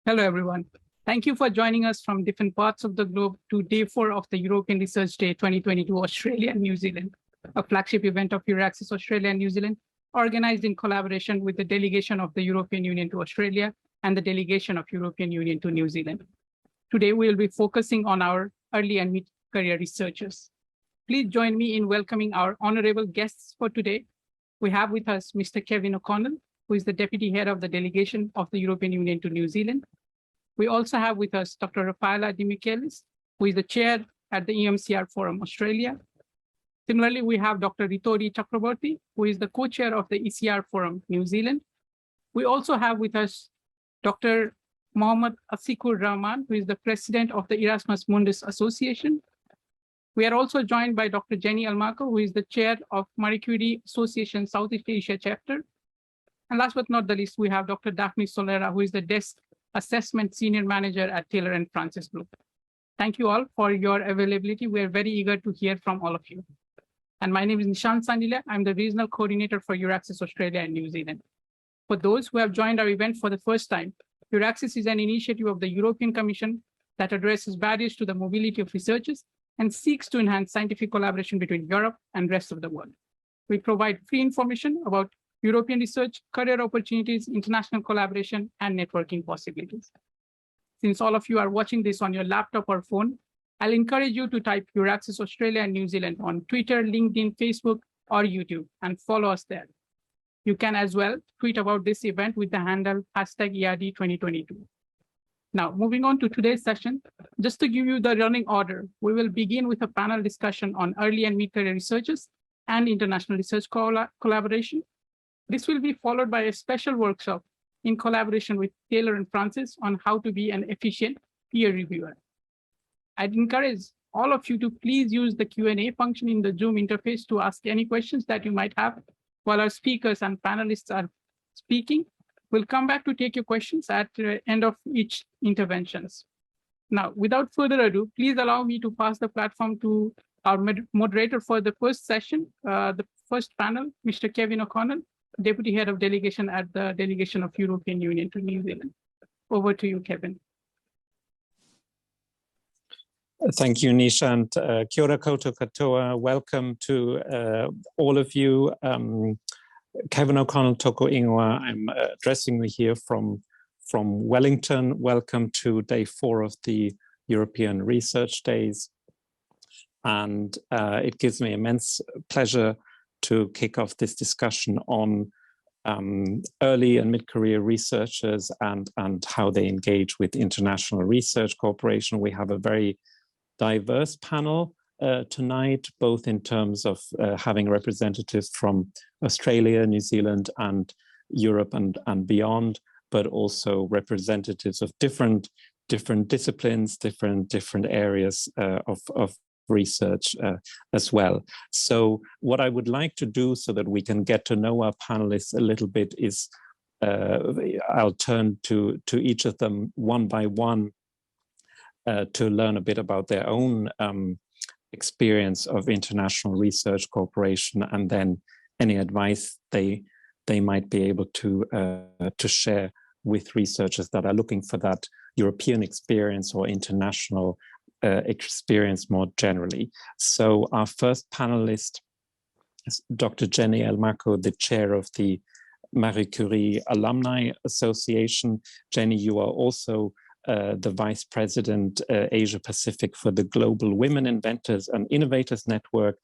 Hello, everyone. Thank you for joining us from different parts of the globe to day 4 of the European Research Day 2022 Australia and New Zealand, a flagship event of Euraxess Australia and New Zealand, organized in collaboration with the Delegation of the European Union to Australia and the Delegation of European Union to New Zealand. Today, we'll be focusing on our early and mid-career researchers. Please join me in welcoming our honorable guests for today. We have with us Mr. Kevin O'Connell, who is the Deputy Head of the Delegation of the European Union to New Zealand. We also have with us Dr. Rafaela De Michelis, who is the Chair at the EMCR Forum Australia. Similarly, we have Dr. Ritori Chakraborty, who is the Co-Chair of the ECR Forum New Zealand. We also have with us Dr. Mohammad Asikur Rahman, who is the President of the Erasmus Mundus Association. We are also joined by Dr. Jenny Elmaco, who is the Chair of Marie Curie Association Southeast Asia Chapter. And last but not the least, we have Dr. Daphne Solera, who is the Desk Assessment Senior Manager at Taylor and Francis Group. Thank you all for your availability. We are very eager to hear from all of you. And my name is Nishant Sandila. I'm the Regional Coordinator for Euraxess Australia and New Zealand. For those who have joined our event for the first time, Euraxess is an initiative of the European Commission that addresses barriers to the mobility of researchers and seeks to enhance scientific collaboration between Europe and rest of the world. We provide free information about European research, career opportunities, international collaboration, and networking possibilities. Since all of you are watching this on your laptop or phone, I'll encourage you to type Euraxess Australia and New Zealand on Twitter, LinkedIn, Facebook, or YouTube, and follow us there. You can as well tweet about this event with the handle #ERD2022. Now, moving on to today's session, just to give you the running order, we will begin with a panel discussion on early and mid-career researchers and international research collaboration. This will be followed by a special workshop in collaboration with Taylor and Francis on how to be an efficient peer reviewer. I'd encourage all of you to please use the Q&A function in the Zoom interface to ask any questions that you might have while our speakers and panelists are speaking. We'll come back to take your questions at the end of each interventions. Now, without further ado, please allow me to pass the platform to our moderator for the first session, the first panel, Mr. Kevin O'Connell, Deputy Head of Delegation at the Delegation of European Union to New Zealand. Over to you, Kevin. Thank you, Nishant. Kia ora koutou katoa. Welcome to all of you. Kevin O'Connell toko ingoa. I'm addressing you here from Wellington. Welcome to day 4 of the European Research Days. And it gives me immense pleasure to kick off this discussion on early and mid-career researchers and how they engage with international research cooperation. We have a very diverse panel tonight, both in terms of having representatives from Australia, New Zealand, and Europe and beyond, but also representatives of different disciplines, different areas of research as well. So what I would like to do so that we can get to know our panelists a little bit is I'll turn to each of them one by one to learn a bit about their own experience of international research cooperation, and then any advice they might be able to share with researchers that are looking for that European experience or international experience more generally. So our first panelist is Dr. Jenny Elmaco, the chair of the Marie Curie Alumni Association. Jenny, you are also the Vice President Asia Pacific for the Global Women Inventors and Innovators Network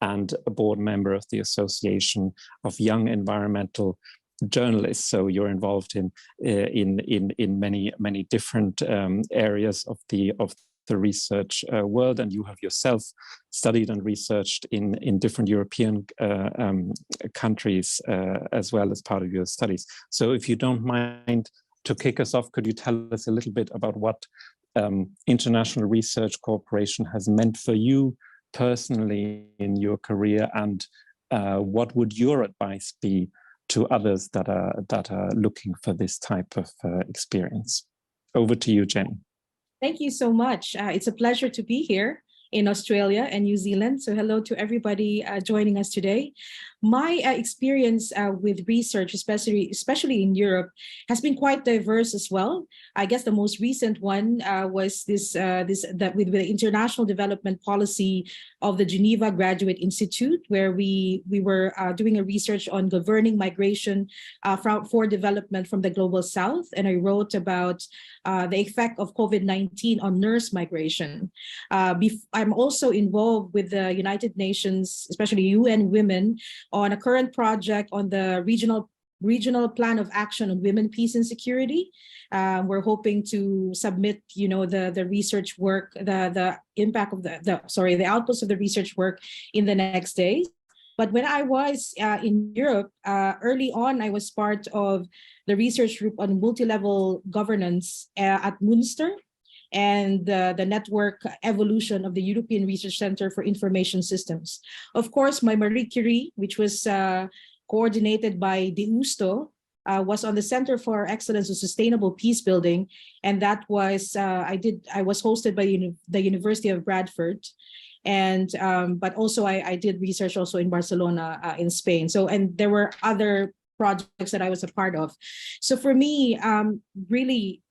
and a board member of the Association of Young Environmental Journalists. So you're involved in many different areas of the research world, and you have yourself studied and researched in different European countries as well as part of your studies. So if you don't mind, to kick us off, could you tell us a little bit about what international research cooperation has meant for you personally in your career, and what would your advice be to others that are looking for this type of experience? Over to you, Jenny. Thank you so much. It's a pleasure to be here in Australia and New Zealand. So hello to everybody joining us today. my experience with research, especially in Europe, has been quite diverse as well. I guess the most recent one was with the international development policy of the Geneva Graduate Institute, where we were doing a research on governing migration for development from the global south, and I wrote about the effect of COVID-19 on nurse migration. I'm also involved with the United Nations, especially UN Women, on a current project on the regional plan of action on women, peace, and security. We're hoping to submit, the research work, the impact of the outputs of the research work in the next days. But when I was in Europe, early on, I was part of the research group on multi-level governance at Münster, and the network evolution of the European Research Center for Information Systems. Of course, my Marie Curie, which was coordinated by DEUSTO, was on the Center for Excellence in Sustainable Peace Building, and that was I was hosted by the University of Bradford, and but also I did research also in Barcelona in Spain. So, and there were other projects that I was a part of. So for me, really,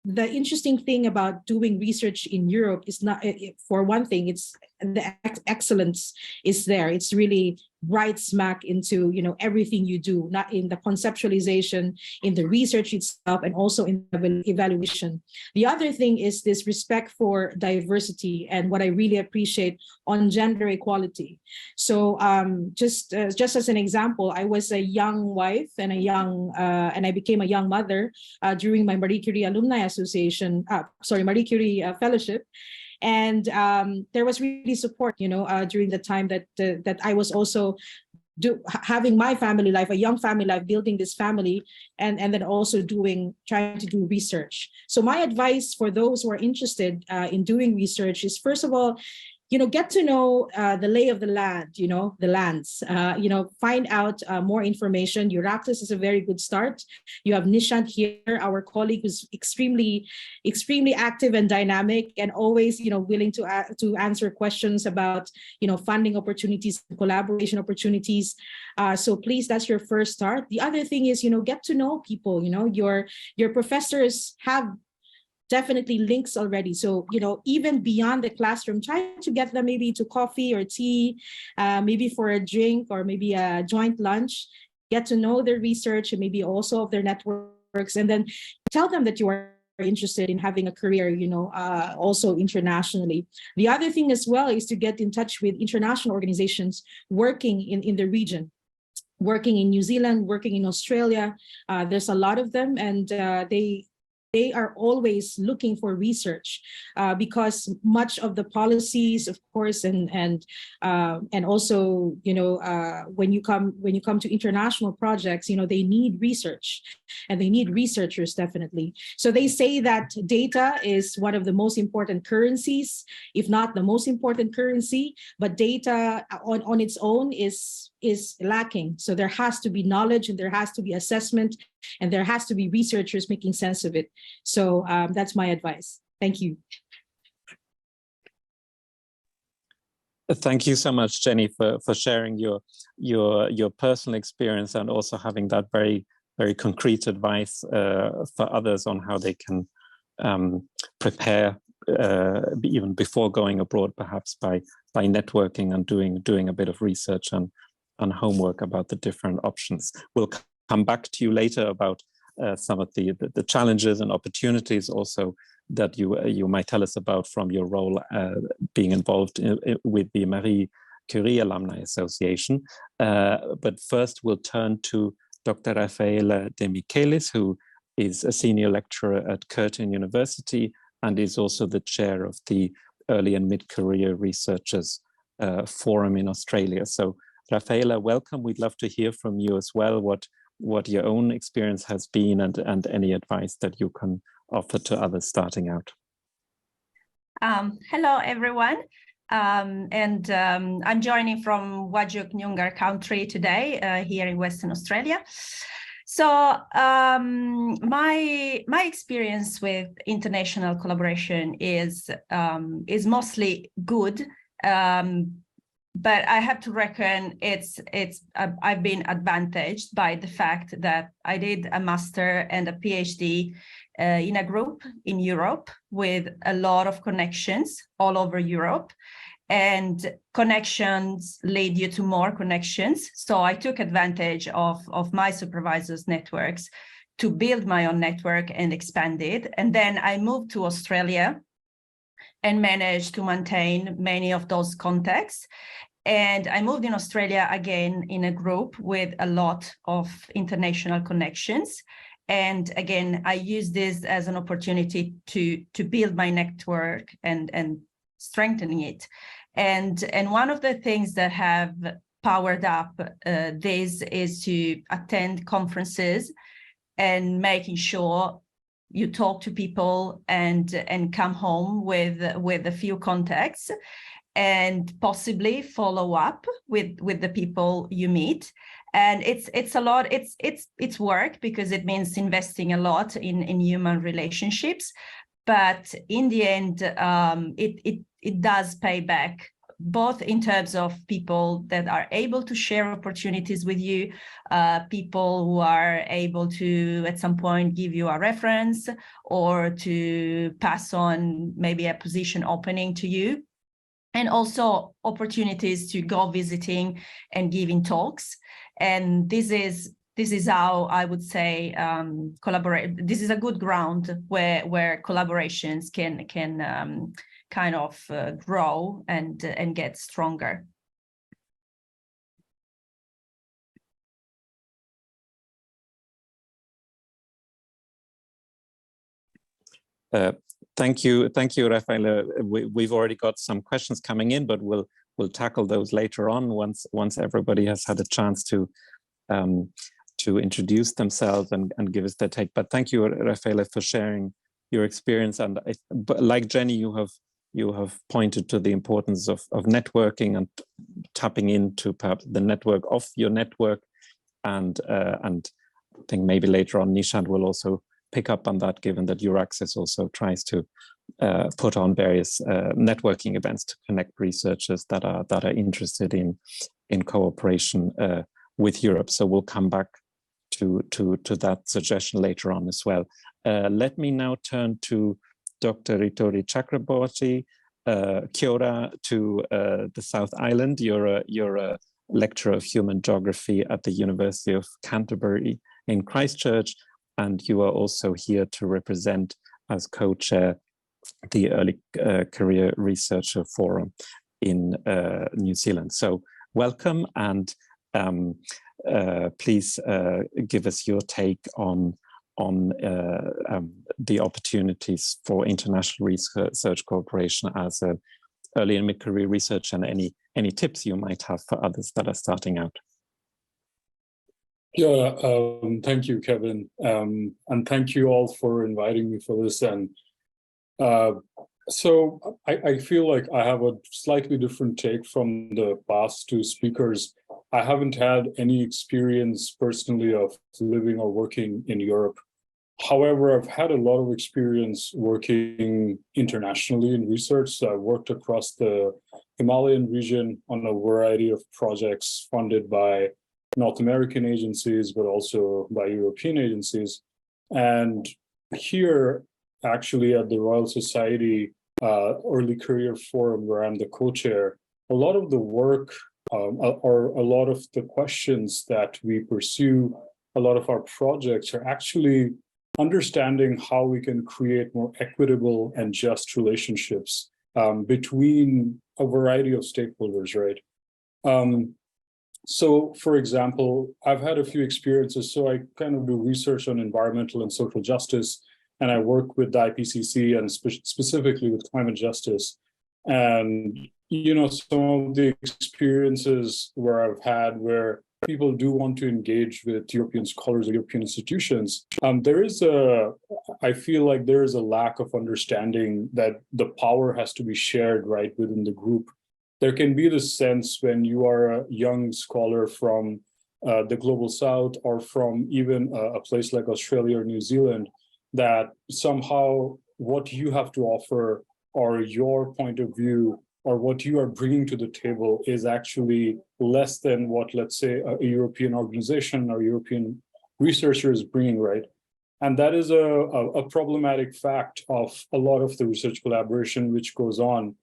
the interesting thing about doing research in Europe is not, for one thing, it's the excellence is there. It's really right smack into everything you do, not in the conceptualization, in the research itself, and also in the evaluation. The other thing is this respect for diversity, and what I really appreciate on gender equality. So just as an example, I was a young wife and I became a young mother during my Marie Curie Alumni Association, Marie Curie Fellowship. And there was really support, during the time that I was also having my family life, a young family life, building this family, and then also trying to do research. So my advice for those who are interested in doing research is, first of all, get to know the lay of the land, the lands, find out more information. Euraxess is a very good start. You have Nishant here, our colleague, who's extremely active and dynamic, and always, willing to answer questions about, funding opportunities, collaboration opportunities. So please, that's your first start. The other thing is, get to know people. Your professors have definitely links already. So, even beyond the classroom, try to get them maybe to coffee or tea, maybe for a drink or maybe a joint lunch, get to know their research and maybe also of their networks, and then tell them that you are interested in having a career, also internationally. The other thing as well is to get in touch with international organizations working in the region, working in New Zealand, working in Australia. There's a lot of them, and they are always looking for research because much of the policies, of course, and also, when you come to international projects, they need research, and they need researchers, definitely. So they say that data is one of the most important currencies, if not the most important currency, but data on its own is lacking. So there has to be knowledge, and there has to be assessment, and there has to be researchers making sense of it. So that's my advice. Thank you. Thank you so much, Jenny, for sharing your personal experience, and also having that very, very concrete advice for others on how they can prepare even before going abroad, perhaps by networking and doing a bit of research and homework about the different options. We'll come back to you later about some of the challenges and opportunities also that you might tell us about from your role being involved with the Marie Curie Alumni Association. But first we'll turn to Dr. Raffaella De Michelis, who is a senior lecturer at Curtin University and is also the chair of the Early and Mid-Career Researchers Forum in Australia. So Raffaella, welcome. We'd love to hear from you as well, what your own experience has been, and any advice that you can offer to others starting out. Hello, everyone. I'm joining from Whadjuk Noongar country today, here in Western Australia. So my experience with international collaboration is mostly good. but I have to reckon I've been advantaged by the fact that I did a master and a PhD in a group in Europe with a lot of connections all over Europe, and connections lead you to more connections. So I took advantage of my supervisors' networks to build my own network and expand it. And then I moved to Australia and managed to maintain many of those contacts. And I moved in Australia again in a group with a lot of international connections. And again, I use this as an opportunity to build my network and strengthening it. And one of the things that have powered up this is to attend conferences and making sure you talk to people and come home with a few contacts, and possibly follow up with the people you meet. And it's a lot, it's work, because it means investing a lot in human relationships. But in the end, it does pay back, both in terms of people that are able to share opportunities with you, people who are able to at some point give you a reference or to pass on maybe a position opening to you, and also opportunities to go visiting and giving talks. And this is how I would say collaborate. This is a good ground where collaborations can kind of grow and get stronger. Thank you, Raffaele. We've already got some questions coming in, but we'll tackle those later on once everybody has had a chance to introduce themselves and give us their take. But thank you, Raffaele, for sharing your experience. And like Jenny, you have pointed to the importance of networking and tapping into perhaps the network of your network. And I think maybe later on, Nishant will also pick up on that, given that Euraxess also tries to put on various networking events to connect researchers that are interested in cooperation with Europe. So we'll come back to that suggestion later on as well. Let me now turn to Dr. Ritori Chakraborty. Kia ora to the South Island. You're a lecturer of human geography at the University of Canterbury in Christchurch, and you are also here to represent as co-chair the Early Career Researcher Forum in New Zealand. So welcome, and please give us your take on the opportunities for international research cooperation as an early and mid-career research, and any tips you might have for others that are starting out. Yeah, thank you, Kevin, and thank you all for inviting me for this. And so I feel like I have a slightly different take from the past two speakers. I haven't had any experience personally of living or working in Europe. However, I've had a lot of experience working internationally in research. So I worked across the Himalayan region on a variety of projects funded by North American agencies, but also by European agencies. And here, actually at the Royal Society Early Career Forum, where I'm the co-chair, a lot of the work or a lot of the questions that we pursue, a lot of our projects are actually understanding how we can create more equitable and just relationships between a variety of stakeholders, right? So, for example, I've had a few experiences. So I kind of do research on environmental and social justice, and I work with the IPCC and specifically with climate justice. And, you know, some of the experiences where I've had where people do want to engage with European scholars or European institutions, I feel like there is a lack of understanding that the power has to be shared right within the group. There can be this sense when you are a young scholar from the Global South or from even a place like Australia or New Zealand, that somehow what you have to offer or your point of view or what you are bringing to the table is actually less than what, let's say, a European organization or European researcher is bringing, right? And that is a problematic fact of a lot of the research collaboration which goes on.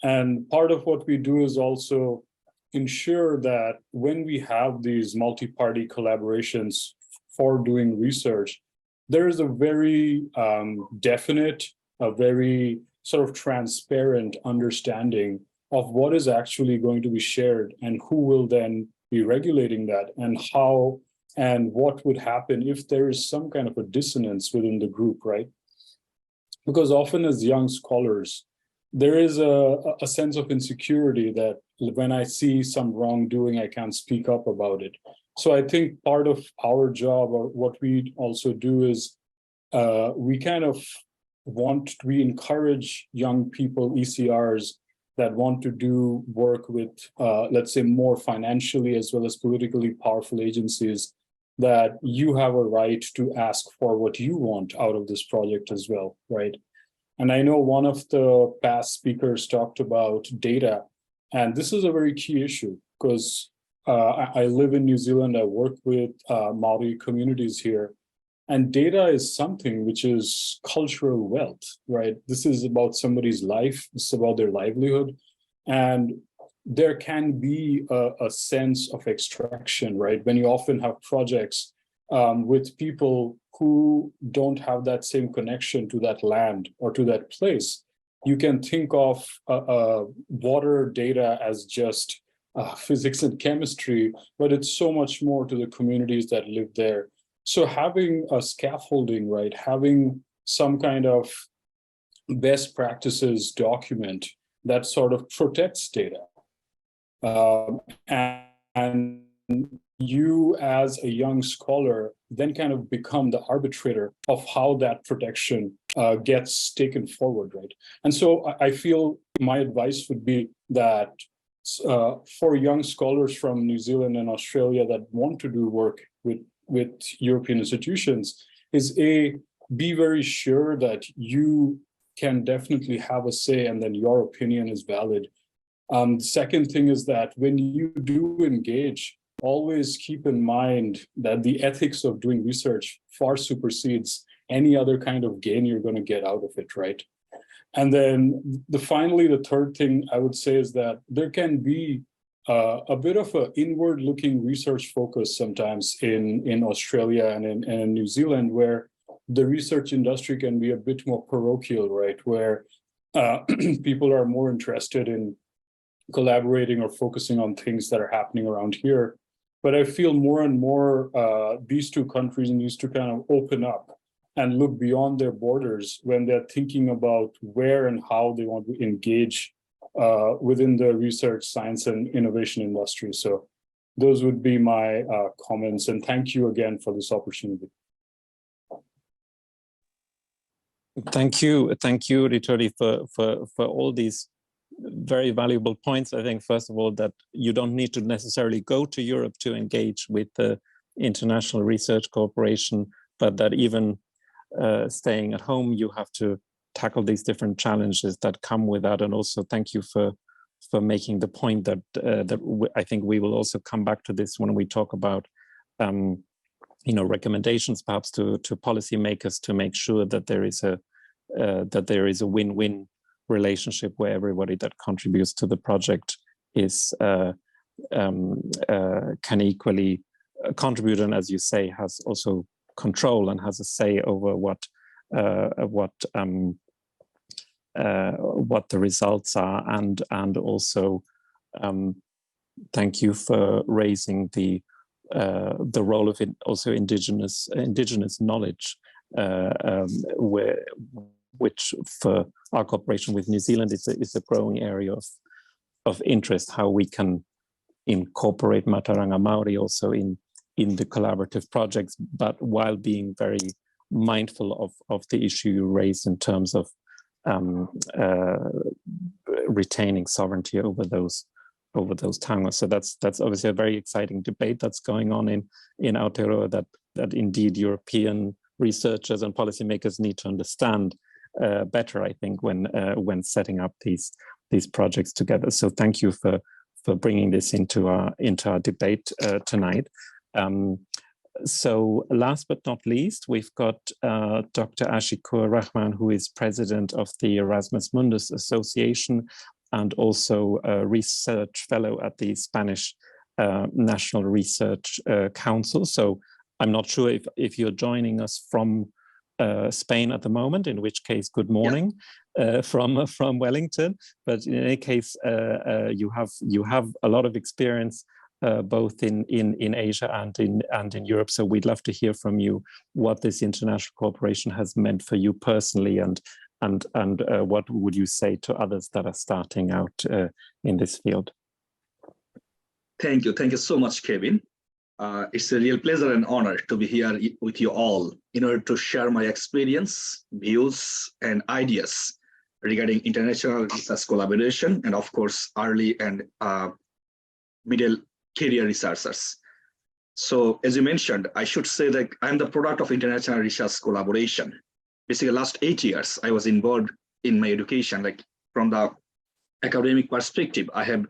And part of what we do is also ensure that when we have these multi-party collaborations for doing research, there is a very definite, a very sort of transparent understanding of what is actually going to be shared and who will then be regulating that, and how and what would happen if there is some kind of a dissonance within the group, right? Because often as young scholars, there is a sense of insecurity that when I see some wrongdoing, I can't speak up about it. So I think part of our job, or what we also do, is we encourage young people, ECRs, that want to do work with, let's say, more financially as well as politically powerful agencies, that you have a right to ask for what you want out of this project as well, right? And I know one of the past speakers talked about data, and this is a very key issue, because I live in New Zealand, I work with Maori communities here, and data is something which is cultural wealth, right? This is about somebody's life, this is about their livelihood, and there can be a sense of extraction, right? When you often have projects with people who don't have that same connection to that land or to that place, you can think of water data as just physics and chemistry, but it's so much more to the communities that live there. So having a scaffolding, right? Having some kind of best practices document that sort of protects data. And you as a young scholar then kind of become the arbitrator of how that protection gets taken forward, right? And so I feel my advice would be that for young scholars from New Zealand and Australia that want to do work with European institutions is be very sure that you can definitely have a say and then your opinion is valid. The second thing is that when you do engage, always keep in mind that the ethics of doing research far supersedes any other kind of gain you're going to get out of it, right? And then finally, the third thing I would say is that there can be a bit of an inward-looking research focus sometimes in Australia and in New Zealand, where the research industry can be a bit more parochial, right? Where people are more interested in collaborating or focusing on things that are happening around here. But I feel more and more these two countries need to kind of open up and look beyond their borders when they're thinking about where and how they want to engage within the research, science, and innovation industry. So those would be my comments. And thank you again for this opportunity. Thank you, Ritori, for all these very valuable points. I think, first of all, that you don't need to necessarily go to Europe to engage with the international research cooperation, but that even staying at home, you have to tackle these different challenges that come with that. And also thank you for making the point that I think we will also come back to this when we talk about recommendations perhaps to policymakers to make sure that there is a win-win relationship where everybody that contributes to the project can equally contribute, and as you say, has also control and has a say over what the results are, and also thank you for raising the role of also indigenous knowledge, which for our cooperation with New Zealand is a growing area of interest, how we can incorporate Mataranga Maori also in the collaborative projects, but while being very mindful of the issue you raised in terms of retaining sovereignty over those tangas. So that's obviously a very exciting debate that's going on in Aotearoa that indeed European researchers and policymakers need to understand better, I think, when setting up these these projects together. So thank you for bringing this into our debate tonight. So last but not least, we've got Dr. Ashikur Rahman, who is president of the Erasmus Mundus Association and also a research fellow at the Spanish National Research Council. So I'm not sure if you're joining us from Spain at the moment, in which case, good morning from Wellington. But in any case, you have a lot of experience both in Asia and in Europe. So we'd love to hear from you what this international cooperation has meant for you personally, and what would you say to others that are starting out in this field? Thank you so much, Kevin. It's a real pleasure and honor to be here with you all in order to share my experience, views, and ideas regarding international research collaboration, and of course, early and middle career researchers. So as you mentioned, I should say that I'm the product of international research collaboration. Basically, last 8 years, I was involved in my education. Like from the academic perspective, I have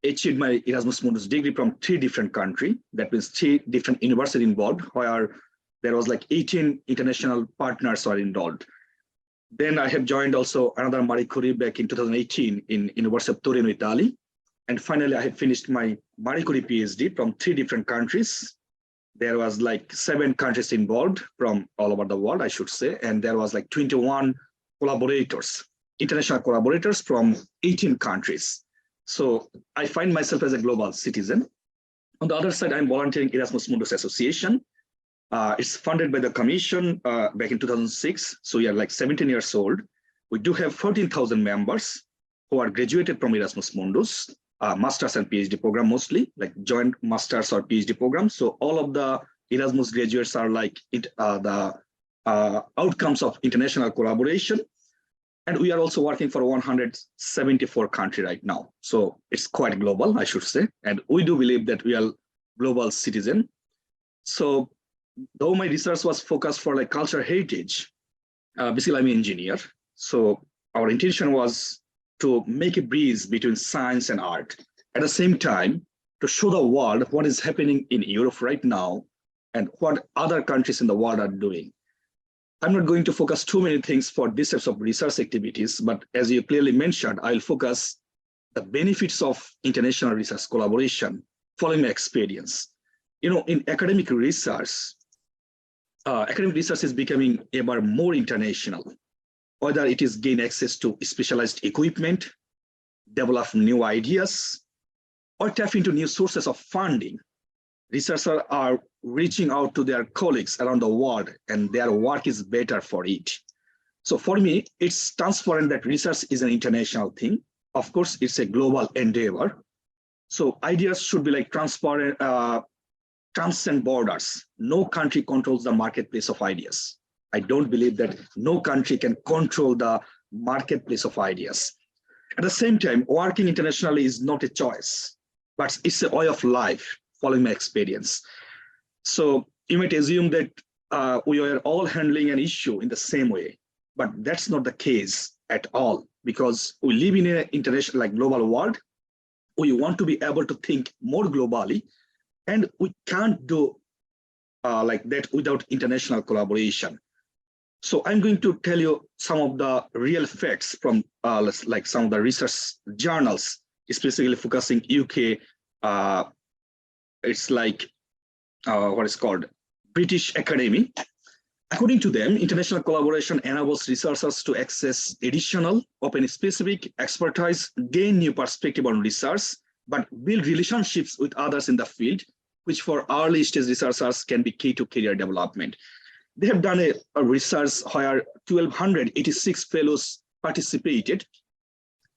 achieved my Erasmus Mundus degree from 3 different countries. That means 3 different universities involved, where there was like 18 international partners were involved. Then I have joined also another Marie Curie back in 2018 in University of Torino, Italy. And finally, I have finished my Marie Curie PhD from 3 different countries. There was like 7 countries involved from all over the world, I should say. And there was like 21 collaborators, international collaborators from 18 countries. So I find myself as a global citizen. On the other side, I'm volunteering Erasmus Mundus Association. It's funded by the Commission back in 2006. So we are like 17 years old. We do have 14,000 members who are graduated from Erasmus Mundus, master's and PhD program mostly, like joint master's or PhD programs. So all of the Erasmus graduates are like the outcomes of international collaboration. And we are also working for 174 countries right now. So it's quite global, I should say. And we do believe that we are global citizen. So though my research was focused for like cultural heritage, basically I'm an engineer. So our intention was to make a bridge between science and art. At the same time, to show the world what is happening in Europe right now and what other countries in the world are doing. I'm not going to focus too many things for these types of research activities, but as you clearly mentioned, I'll focus the benefits of international research collaboration following my experience. You know, in academic research is becoming ever more international, whether it is gain access to specialized equipment, develop new ideas, or tap into new sources of funding. Researchers are reaching out to their colleagues around the world, and their work is better for it. So for me, it's transparent that research is an international thing. Of course, it's a global endeavor. So ideas should be like transparent, transcend borders. No country controls the marketplace of ideas. I don't believe that no country can control the marketplace of ideas. At the same time, working internationally is not a choice, but it's a way of life, following my experience. So you might assume that we are all handling an issue in the same way, but that's not the case at all, because we live in an international, like global world. We want to be able to think more globally, and we can't do like that without international collaboration. So I'm going to tell you some of the real facts from like some of the research journals, specifically focusing UK. It's like what is called British Academy. According to them, international collaboration enables researchers to access additional, open specific expertise, gain new perspective on research, but build relationships with others in the field, which for early stage researchers can be key to career development. They have done a research where 1,286 fellows participated.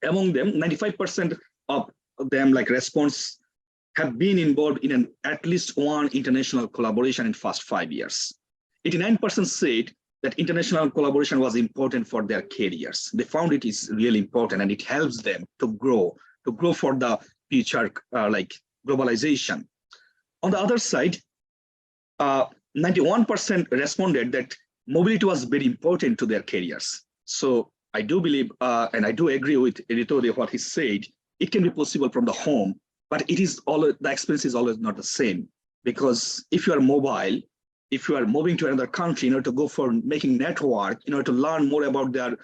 Among them, 95% of them, like response, have been involved in at least one international collaboration in the past 5 years. 89% said that international collaboration was important for their careers. They found it is really important, and it helps them to grow for the future, like globalization. On the other side, 91% responded that mobility was very important to their careers. So I do believe, and I do agree with Editori what he said, it can be possible from the home, but it is always, the experience is always not the same. Because if you are mobile, if you are moving to another country, to go for making network, to learn more about their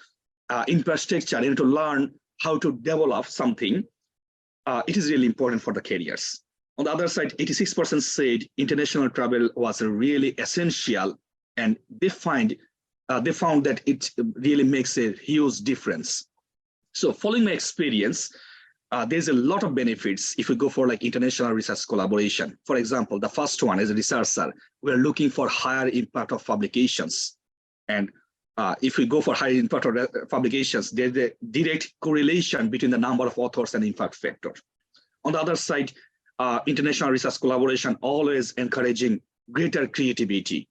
infrastructure, to learn how to develop something, it is really important for the careers. On the other side, 86% said international travel was really essential, and they found that it really makes a huge difference. So following my experience, there's a lot of benefits if we go for like international research collaboration. For example, the first one, as a researcher, we're looking for higher impact of publications. And if we go for higher impact of publications, there's a direct correlation between the number of authors and impact factor. On the other side, international research collaboration always encouraging greater creativity.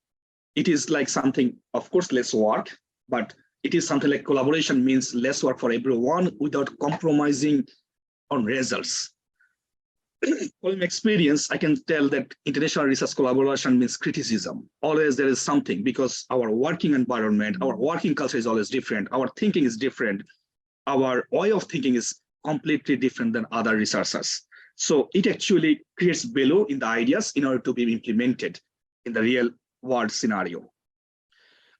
It is like something, of course, less work, but it is something like collaboration means less work for everyone without compromising on results. From experience, I can tell that international research collaboration means criticism. Always there is something, because our working environment, our working culture is always different. Our thinking is different. Our way of thinking is completely different than other researchers. So it actually creates value in the ideas in order to be implemented in the real world scenario.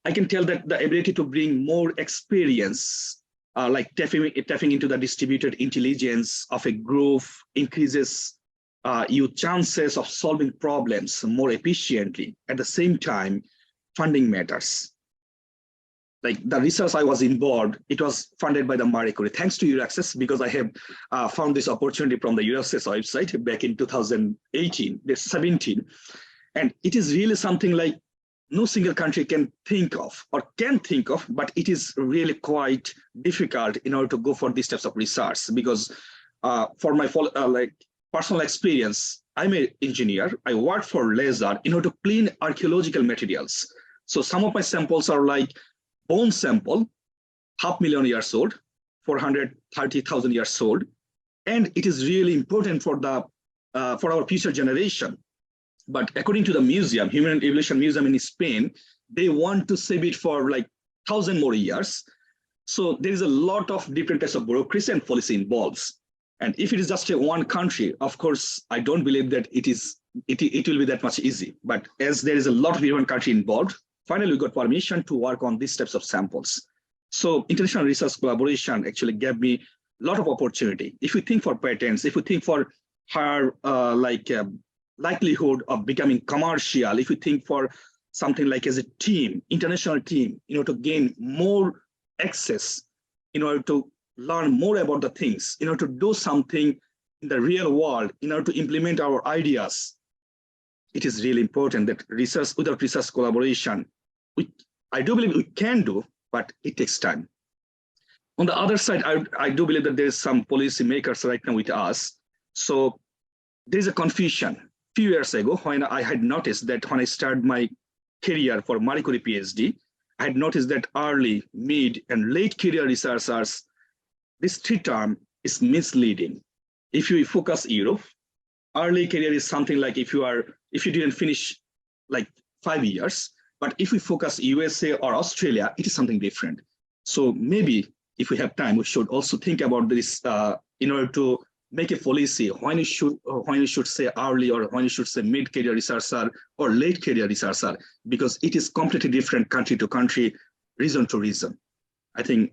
I can tell that the ability to bring more experience, like tapping into the distributed intelligence of a group, increases your chances of solving problems more efficiently. At the same time, funding matters. Like the research I was involved, it was funded by the Marie Curie, thanks to Euraxess, because I have found this opportunity from the Euraxess website back in 2017. And it is really something like no single country can think of, but it is really quite difficult in order to go for these types of research, because for my personal experience, I'm an engineer. I work for laser in order to clean archaeological materials. So some of my samples are like bone sample, 500,000 years old, 430,000 years old, and it is really important for our future generation. But according to the museum, Human Evolution Museum in Spain, they want to save it for like 1,000 more years. So there is a lot of different types of bureaucracy and policy involved. And if it is just one country, of course, I don't believe that it will be that much easy. But as there is a lot of different countries involved, finally we got permission to work on these types of samples. So international research collaboration actually gave me a lot of opportunity. If we think for patents, if we think for higher likelihood of becoming commercial, if we think for something like as a team, international team, to gain more access, in order to learn more about the things, in order to do something in the real world, in order to implement our ideas, it is really important that research, without research collaboration, I do believe we can do, but it takes time. On the other side, I do believe that there's some policy makers right now with us. So there's a confusion. A few years ago, when I had noticed that when I started my career for Marie Curie PhD, I had noticed that early, mid, and late career researchers, this three term is misleading. If you focus Europe, early career is something like if you didn't finish like 5 years, but if we focus USA or Australia, it is something different. So maybe if we have time, we should also think about this in order to make a policy when you should say early or when you should say mid-career researcher or late career researcher, because it is completely different country to country, region to region. I think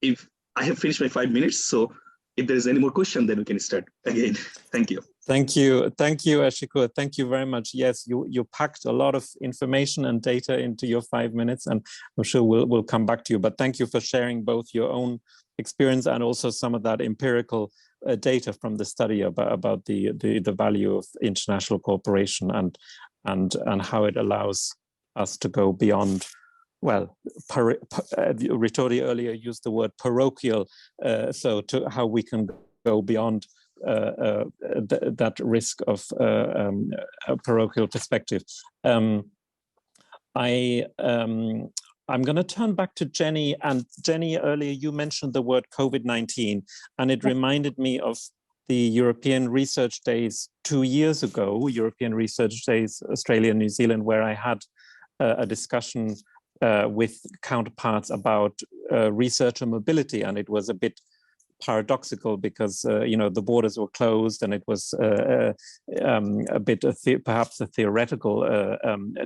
if I have finished my 5 minutes, so if there is any more question, then we can start again. Thank you. Thank you, Ashikur. Thank you very much. Yes, you packed a lot of information and data into your 5 minutes, and I'm sure we'll come back to you. But thank you for sharing both your own experience and also some of that empirical data from the study about the value of international cooperation and how it allows us to go beyond. Well, Ritori earlier used the word parochial, so to how we can go beyond that risk of a parochial perspective. I'm going to turn back to Jenny. And Jenny, earlier you mentioned the word COVID-19, and it reminded me of the European Research Days 2 years ago, European Research Days, Australia and New Zealand, where I had a discussion with counterparts about researcher mobility, and it was a bit paradoxical because the borders were closed, and it was a bit perhaps a theoretical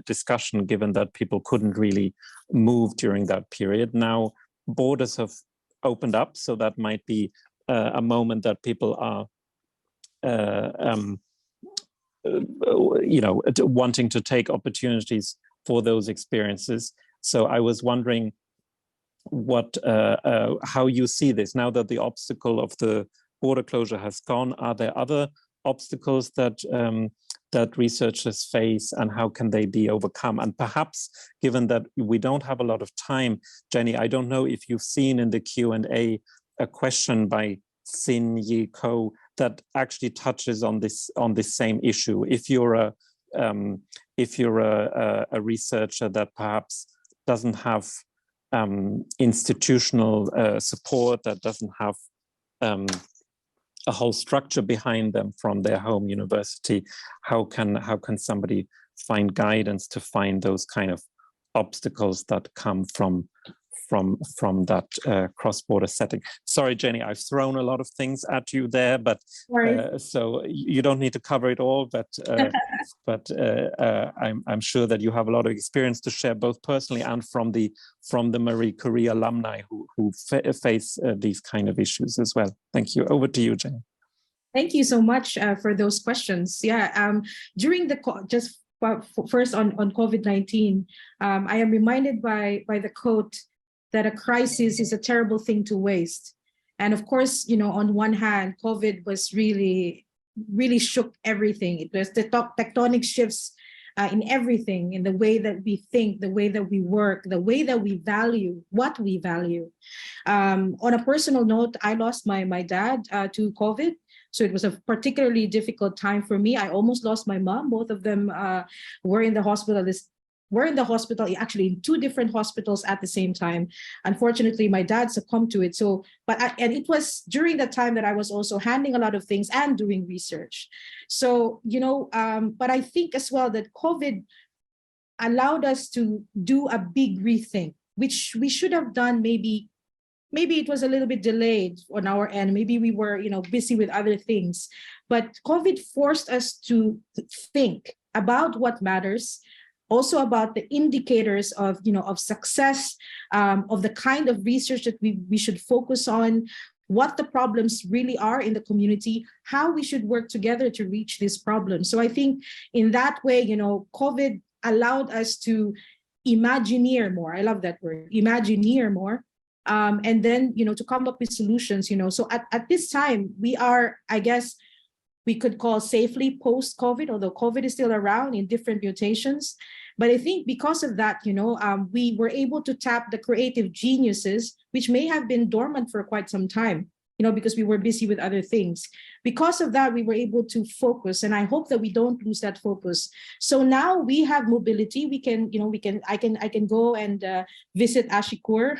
discussion, given that people couldn't really move during that period. Now borders have opened up, so that might be a moment that people are wanting to take opportunities for those experiences. So I was wondering how you see this now that the obstacle of the border closure has gone. Are there other obstacles that that researchers face, and how can they be overcome? And perhaps, given that we don't have a lot of time, Jenny, I don't know if you've seen in the Q&A a question by Sin Yi Ko that actually touches on this same issue. If you're a researcher that perhaps doesn't have institutional support, that doesn't have a whole structure behind them from their home university, how can somebody find guidance to find those kind of obstacles that come from that cross-border setting? Sorry, Jenny, I've thrown a lot of things at you there, but so you don't need to cover it all. But I'm sure that you have a lot of experience to share, both personally and from the Marie Curie alumni who face these kind of issues as well. Thank you. Over to you, Jenny. Thank you so much for those questions. Yeah, during first on COVID-19, I am reminded by the quote that a crisis is a terrible thing to waste. And of course, on one hand, COVID was really shook everything. It was the tectonic shifts in everything, in the way that we think, the way that we work, the way that we value what we value. On a personal note, I lost my dad to COVID. So it was a particularly difficult time for me. I almost lost my mom. Both of them were in the hospital. Actually in two different hospitals at the same time. Unfortunately, my dad succumbed to it. And it was during that time that I was also handling a lot of things and doing research. So, but I think as well that COVID allowed us to do a big rethink, which we should have done maybe it was a little bit delayed on our end. Maybe we were, busy with other things. But COVID forced us to think about what matters, also about the indicators of success, of the kind of research that we should focus on, what the problems really are in the community, how we should work together to reach these problems. So I think in that way, COVID allowed us to imagineer more. I love that word, imagineer more. And then, to come up with solutions, so at this time, we are, I guess, we could call safely post-COVID, although COVID is still around in different mutations. But I think because of that, we were able to tap the creative geniuses, which may have been dormant for quite some time, because we were busy with other things. Because of that, we were able to focus, and I hope that we don't lose that focus. So now we have mobility. I can go and visit Ashikur.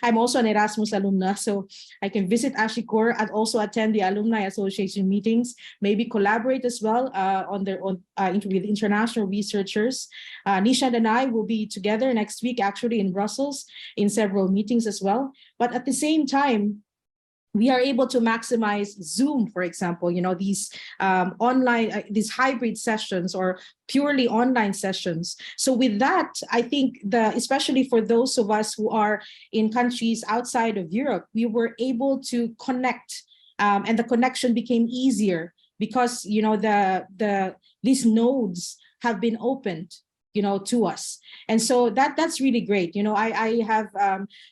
I'm also an Erasmus alumna, so I can visit Ashikur and also attend the Alumni Association meetings, maybe collaborate as well with international researchers. Nisha and I will be together next week, actually in Brussels, in several meetings as well. But at the same time, we are able to maximize Zoom, for example, these online, these hybrid sessions or purely online sessions. So with that, I think especially for those of us who are in countries outside of Europe, we were able to connect, and the connection became easier because these nodes have been opened to us. And so that's really great. I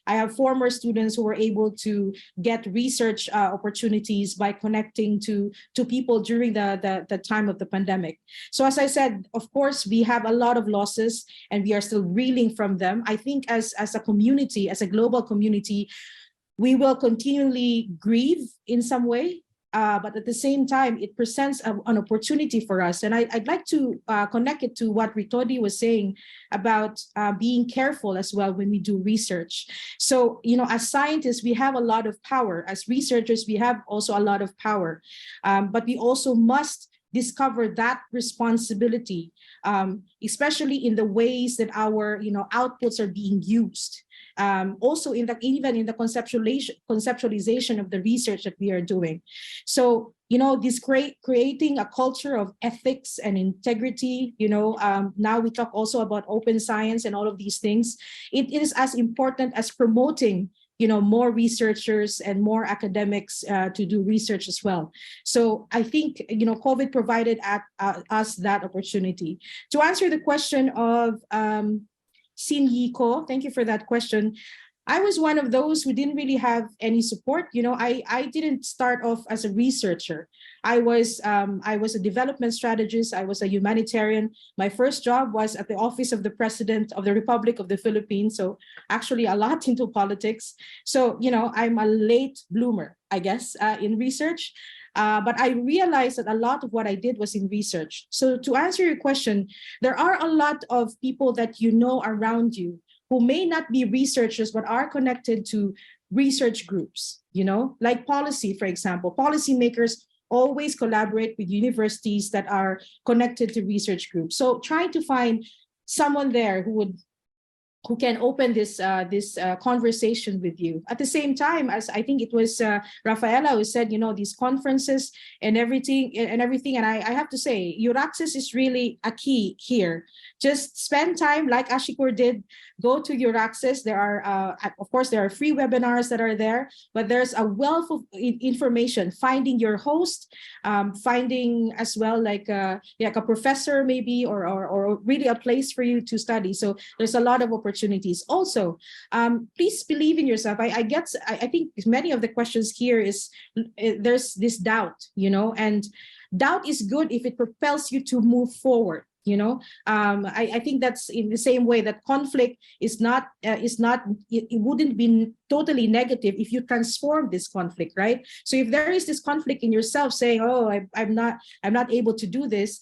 have former students who were able to get research opportunities by connecting to people during the time of the pandemic. So as I said, of course, we have a lot of losses and we are still reeling from them. I think as a community, as a global community, we will continually grieve in some way. But at the same time, it presents an opportunity for us. And I'd like to connect it to what Ritodi was saying about being careful as well when we do research. So, as scientists, we have a lot of power. As researchers, we have also a lot of power. But we also must discover that responsibility, especially in the ways that our outputs are being used. Also even in the conceptualization of the research that we are doing. So, this creating a culture of ethics and integrity, now we talk also about open science and all of these things. It is as important as promoting more researchers and more academics to do research as well. So I think, COVID provided us that opportunity. To answer the question of Sin Yi Ko, thank you for that question. I was one of those who didn't really have any support. I didn't start off as a researcher. I was a development strategist. I was a humanitarian. My first job was at the office of the President of the Republic of the Philippines. So actually a lot into politics. So, I'm a late bloomer, I guess, in research. But I realized that a lot of what I did was in research. So to answer your question, there are a lot of people that around you who may not be researchers, but are connected to research groups, like policy, for example. Policymakers always collaborate with universities that are connected to research groups. So try to find someone there who can open this conversation with you. At the same time, as I think it was Rafaela who said, these conferences and everything, and I have to say, Euraxess is really a key here. Just spend time, like Ashikur did, go to Euraxess. There are, of course, there are free webinars that are there, but there's a wealth of information, finding your host, finding as well like a professor maybe, or really a place for you to study. So there's a lot of opportunities. Also, please believe in yourself. I think many of the questions here is there's this doubt, and doubt is good if it propels you to move forward. I think that's in the same way that conflict it wouldn't be totally negative if you transform this conflict, right? So if there is this conflict in yourself saying, oh, I'm not able to do this,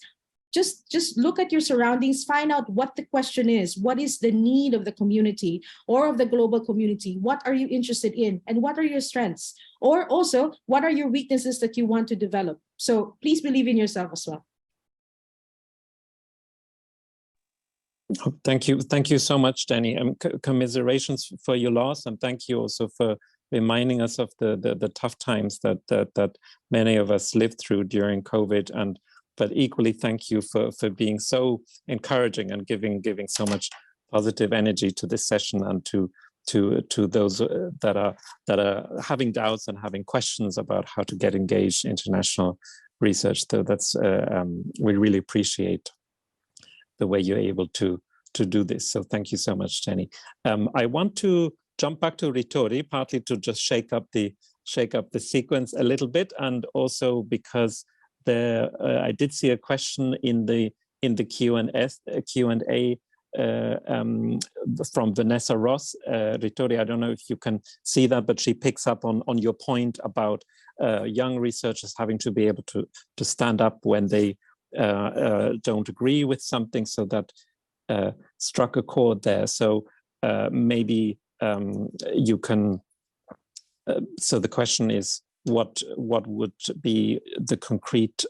just look at your surroundings, find out what the question is, what is the need of the community or of the global community, what are you interested in, and what are your strengths, or also what are your weaknesses that you want to develop. So please believe in yourself as well. Thank you so much, Danny. Commiserations for your loss, and thank you also for reminding us of the tough times that many of us lived through during COVID. But equally, thank you for being so encouraging and giving so much positive energy to this session, and to those that are having doubts and having questions about how to get engaged in international research. So that's we really appreciate the way you're able to do this. So thank you so much, Jenny. I want to jump back to Ritori, partly to just shake up the sequence a little bit, and also because I did see a question in the Q&A from Vanessa Ross. Ritori, I don't know if you can see that, but she picks up on your point about young researchers having to be able to stand up when they don't agree with something. So that struck a chord there. So maybe you can. So the question is, what would be the concrete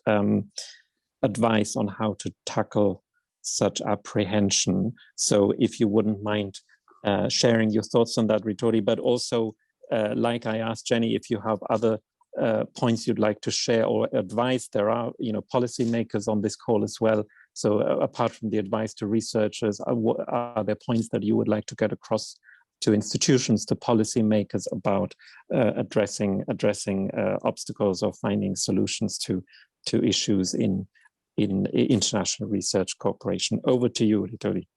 advice on how to tackle such apprehension? So if you wouldn't mind sharing your thoughts on that, Ritori, but also like I asked Jenny, if you have other points you'd like to share or advice. There are policymakers on this call as well. So apart from the advice to researchers, are there points that you would like to get across to institutions, to policymakers about addressing obstacles or finding solutions to issues in international research cooperation? Over to you, Ritori.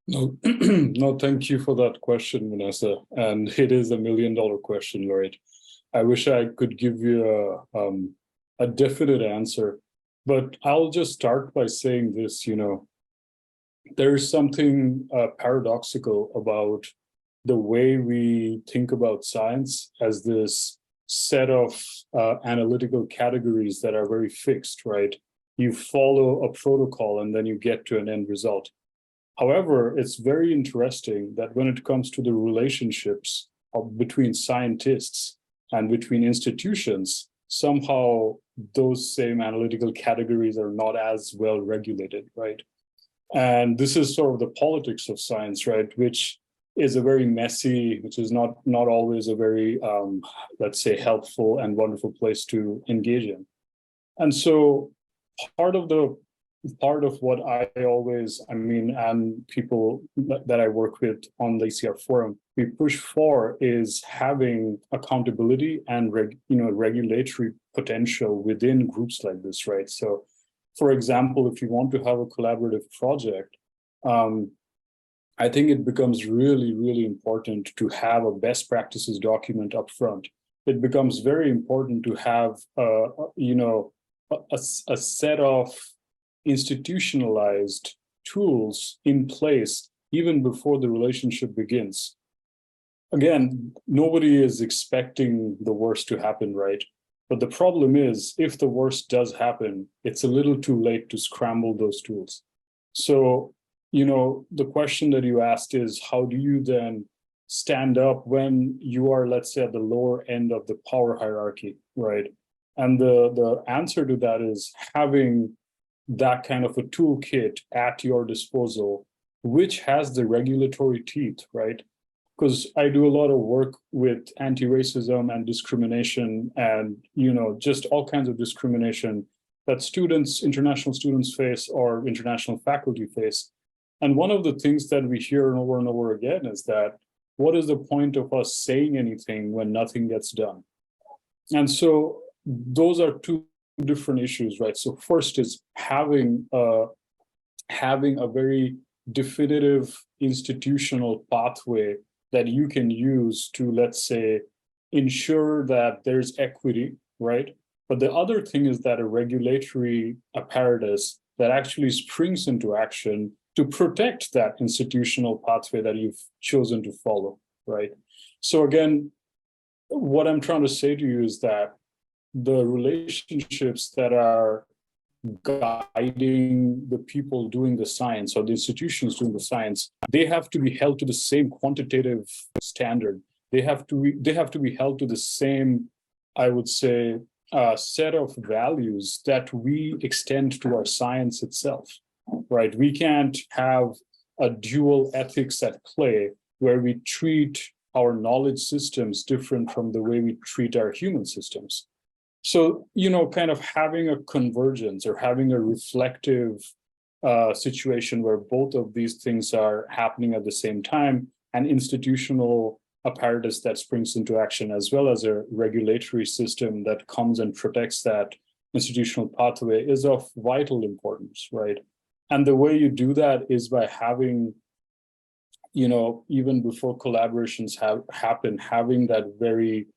No, thank you for that question, Vanessa. And it is $1 million question, right? I wish I could give you a definite answer, but I'll just start by saying this, there's something paradoxical about the way we think about science as this set of analytical categories that are very fixed, right? You follow a protocol and then you get to an end result. However, it's very interesting that when it comes to the relationships between scientists and between institutions, somehow those same analytical categories are not as well regulated, right? And this is sort of the politics of science, right? Which is a very messy, which is not always a very, let's say, helpful and wonderful place to engage in. And so part of what I always, and people that I work with on the ECR forum, we push for is having accountability and regulatory potential within groups like this, right? So, for example, if you want to have a collaborative project, I think it becomes really, really important to have a best practices document up front. It becomes very important to have, a set of institutionalized tools in place even before the relationship begins. Again, nobody is expecting the worst to happen, right? But the problem is, if the worst does happen, it's a little too late to scramble those tools. So, the question that you asked is, how do you then stand up when you are, let's say, at the lower end of the power hierarchy, right? And the answer to that is having that kind of a toolkit at your disposal, which has the regulatory teeth, right? Because I do a lot of work with anti-racism and discrimination and, just all kinds of discrimination that international students face or international faculty face. And one of the things that we hear over and over again is that, what is the point of us saying anything when nothing gets done? And so those are two different issues, right? So first is having a very definitive institutional pathway that you can use to, let's say, ensure that there's equity, right? But the other thing is that a regulatory apparatus that actually springs into action to protect that institutional pathway that you've chosen to follow, right? So again, what I'm trying to say to you is that the relationships that are guiding the people doing the science or the institutions doing the science, they have to be held to the same quantitative standard. They have to be held to the same, I would say, set of values that we extend to our science itself, right? We can't have a dual ethics at play where we treat our knowledge systems different from the way we treat our human systems. So, kind of having a convergence or having a reflective situation where both of these things are happening at the same time, an institutional apparatus that springs into action, as well as a regulatory system that comes and protects that institutional pathway, is of vital importance, right? And the way you do that is by having, even before collaborations happen, having that very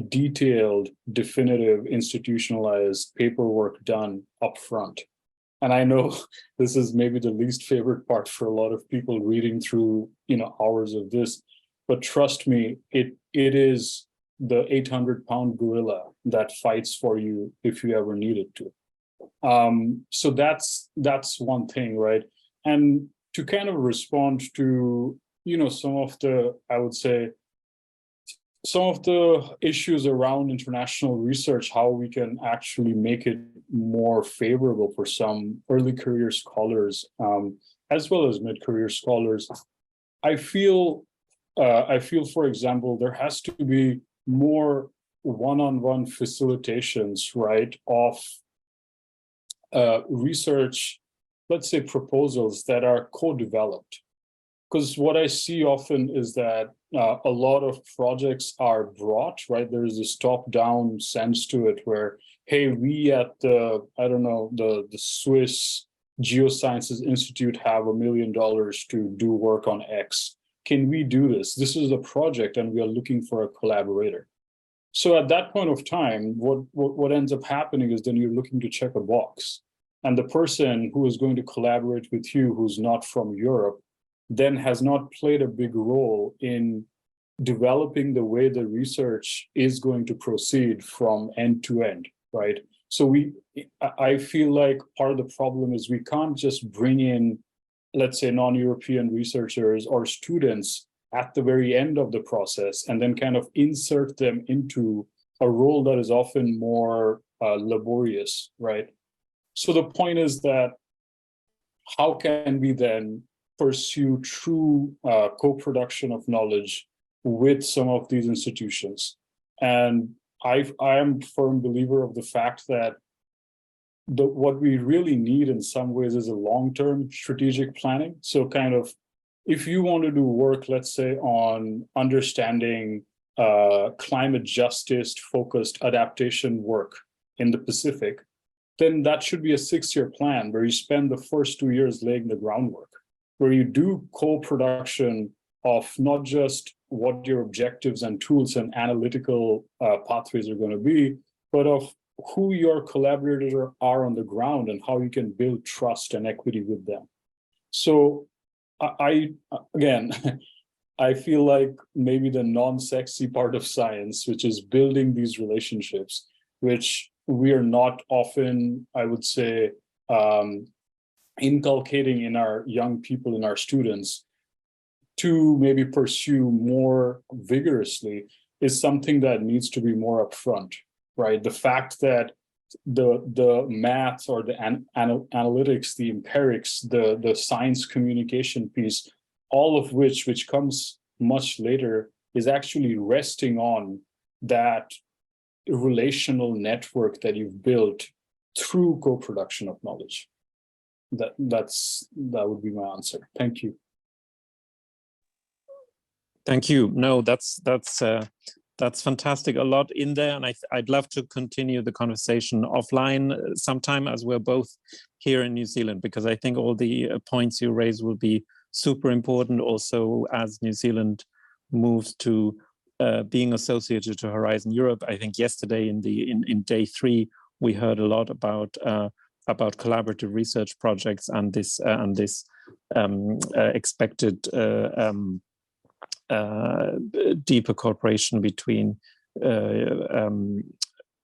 detailed, definitive, institutionalized paperwork done up front. And I know this is maybe the least favorite part for a lot of people reading through, hours of this, but trust me, it is the 800-pound gorilla that fights for you if you ever need it to. So that's one thing, right? And to kind of respond to, some of the, I would say, some of the issues around international research, how we can actually make it more favorable for some early career scholars, as well as mid-career scholars. I feel, for example, there has to be more one-on-one facilitations, right, of research, let's say, proposals that are co-developed. Because what I see often is that a lot of projects are brought, right? There is this top-down sense to it where, hey, we at the Swiss Geosciences Institute have $1 million to do work on X. Can we do this? This is a project and we are looking for a collaborator. So at that point of time, what ends up happening is then you're looking to check a box. And the person who is going to collaborate with you, who's not from Europe, then has not played a big role in developing the way the research is going to proceed from end to end, right? So I feel like part of the problem is we can't just bring in, let's say, non-European researchers or students at the very end of the process and then kind of insert them into a role that is often more laborious, right? So the point is that how can we then pursue true co-production of knowledge with some of these institutions? And I am a firm believer of the fact that what we really need in some ways is a long-term strategic planning. So kind of, if you want to do work, let's say, on understanding climate justice focused adaptation work in the Pacific, then that should be a 6-year plan where you spend the first 2 years laying the groundwork, where you do co-production of not just what your objectives and tools and analytical pathways are going to be, but of who your collaborators are on the ground and how you can build trust and equity with them. So I again, I feel like maybe the non-sexy part of science, which is building these relationships, which we are not often, I would say, inculcating in our young people, in our students, to maybe pursue more vigorously, is something that needs to be more upfront, right? The fact that the math or the analytics, the empirics, the science communication piece, all of which comes much later, is actually resting on that relational network that you've built through co-production of knowledge. That would be my answer. Thank you. Thank you. No, that's fantastic. A lot in there, and I'd love to continue the conversation offline sometime, as we're both here in New Zealand, because I think all the points you raise will be super important also as New Zealand moves to being associated to Horizon Europe. I think yesterday in day 3 we heard a lot about collaborative research projects and this expected deeper cooperation between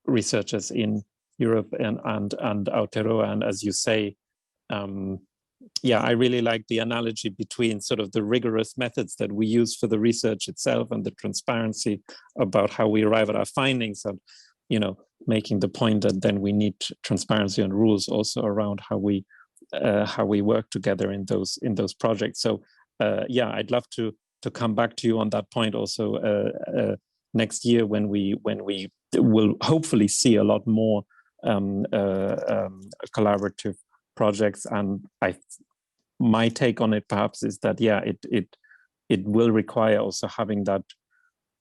researchers in Europe and Aotearoa. And as you say, yeah, I really like the analogy between sort of the rigorous methods that we use for the research itself and the transparency about how we arrive at our findings, and, you know, making the point that then we need transparency and rules also around how we work together in those projects. So yeah, I'd love to come back to you on that point also next year when we will hopefully see a lot more collaborative projects. And my take on it perhaps is that, yeah, it will require also having that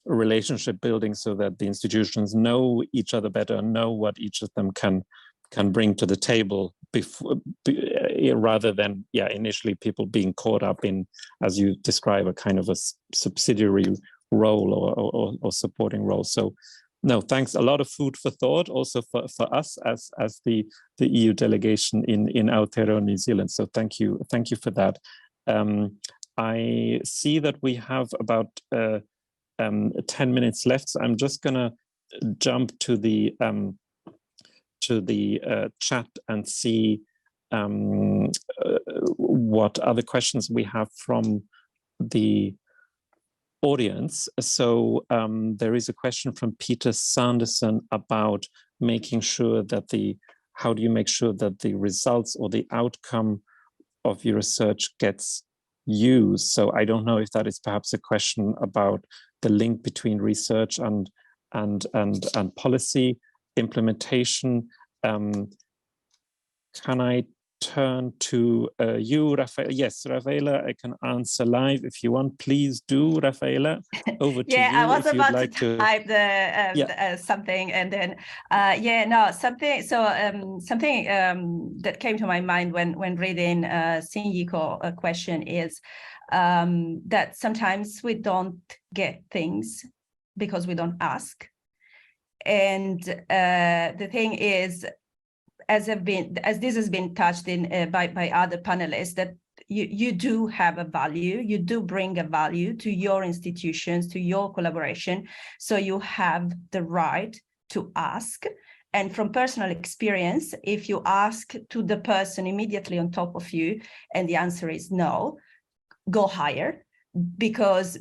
relationship building so that the institutions know each other better, know what each of them can bring to the table before, rather than, yeah, initially people being caught up in, as you describe, a kind of a subsidiary role or supporting role. So no, thanks. A lot of food for thought also for us as the EU delegation in Aotearoa, New Zealand. So thank you for that. I see that we have about 10 minutes left. So I'm just gonna jump to the chat and see what other questions we have from the audience. So there is a question from Peter Sanderson about making sure that how do you make sure that the results or the outcome of your research gets used? So I don't know if that is perhaps a question about the link between research and policy implementation. Can I turn to you, Rafaela? Yes, Rafaela, I can answer live if you want. Please do, Rafaela. Over to you. Yeah, I was about to type something, and then something that came to my mind when reading Shinjiko question is that sometimes we don't get things because we don't ask. And the thing is, as this has been touched in by other panelists, that you do have a value, you do bring a value to your institutions, to your collaboration, so you have the right to ask. And from personal experience, if you ask to the person immediately on top of you and the answer is no, go higher, because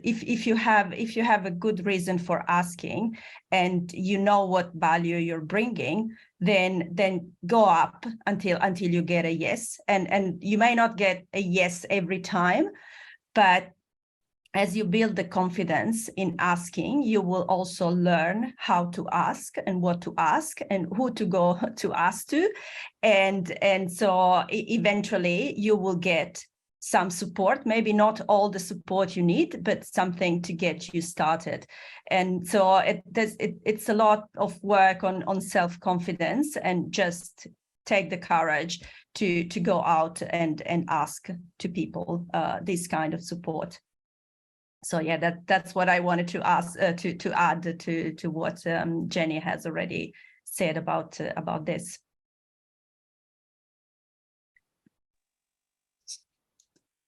if you have a good reason for asking and you know what value you're bringing, then go up until you get a yes, and you may not get a yes every time, but as you build the confidence in asking, you will also learn how to ask and what to ask and who to go to ask to, and so eventually you will get some support, maybe not all the support you need, but something to get you started. And so it's a lot of work on self-confidence, and just take the courage to go out and ask to people this kind of support. So yeah, that's what I wanted to ask to add to what Jenny has already said about this.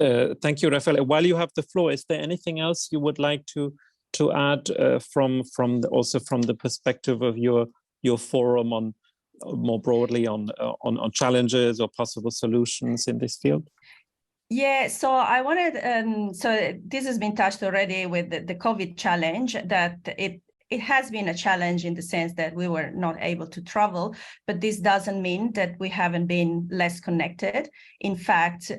Thank you, Rafael. While you have the floor, is there anything else you would like to add from the perspective of your forum on more broadly on challenges or possible solutions in this field? Yeah, so I wanted, so this has been touched already with the COVID challenge, that it has been a challenge in the sense that we were not able to travel, but this doesn't mean that we haven't been less connected. In fact,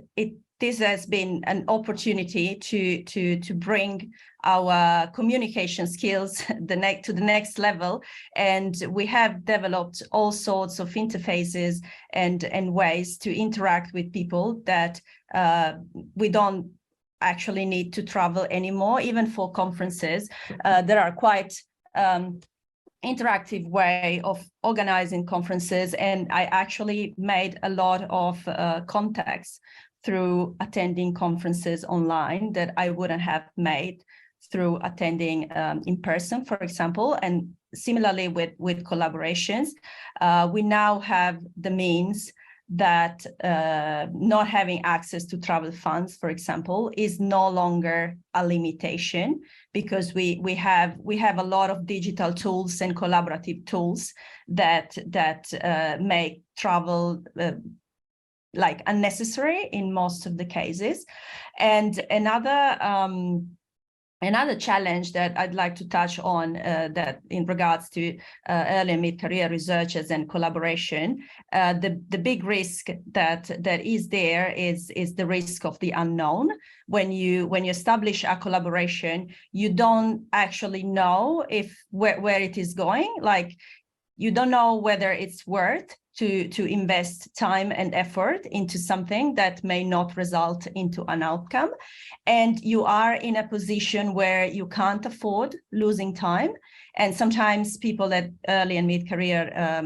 this has been an opportunity to bring our communication skills to the next level, and we have developed all sorts of interfaces and ways to interact with people that we don't actually need to travel anymore. Even for conferences, there are quite interactive way of organizing conferences, and I actually made a lot of contacts through attending conferences online that I wouldn't have made through attending in person, for example. And similarly with collaborations, we now have the means that not having access to travel funds, for example, is no longer a limitation, because we have a lot of digital tools and collaborative tools that make travel like unnecessary in most of the cases. And another challenge that I'd like to touch on that in regards to early and mid-career researchers and collaboration, the big risk that is there is the risk of the unknown. When you establish a collaboration, you don't actually know where it is going. Like, you don't know whether it's worth to invest time and effort into something that may not result into an outcome. And you are in a position where you can't afford losing time. And sometimes people at early and mid-career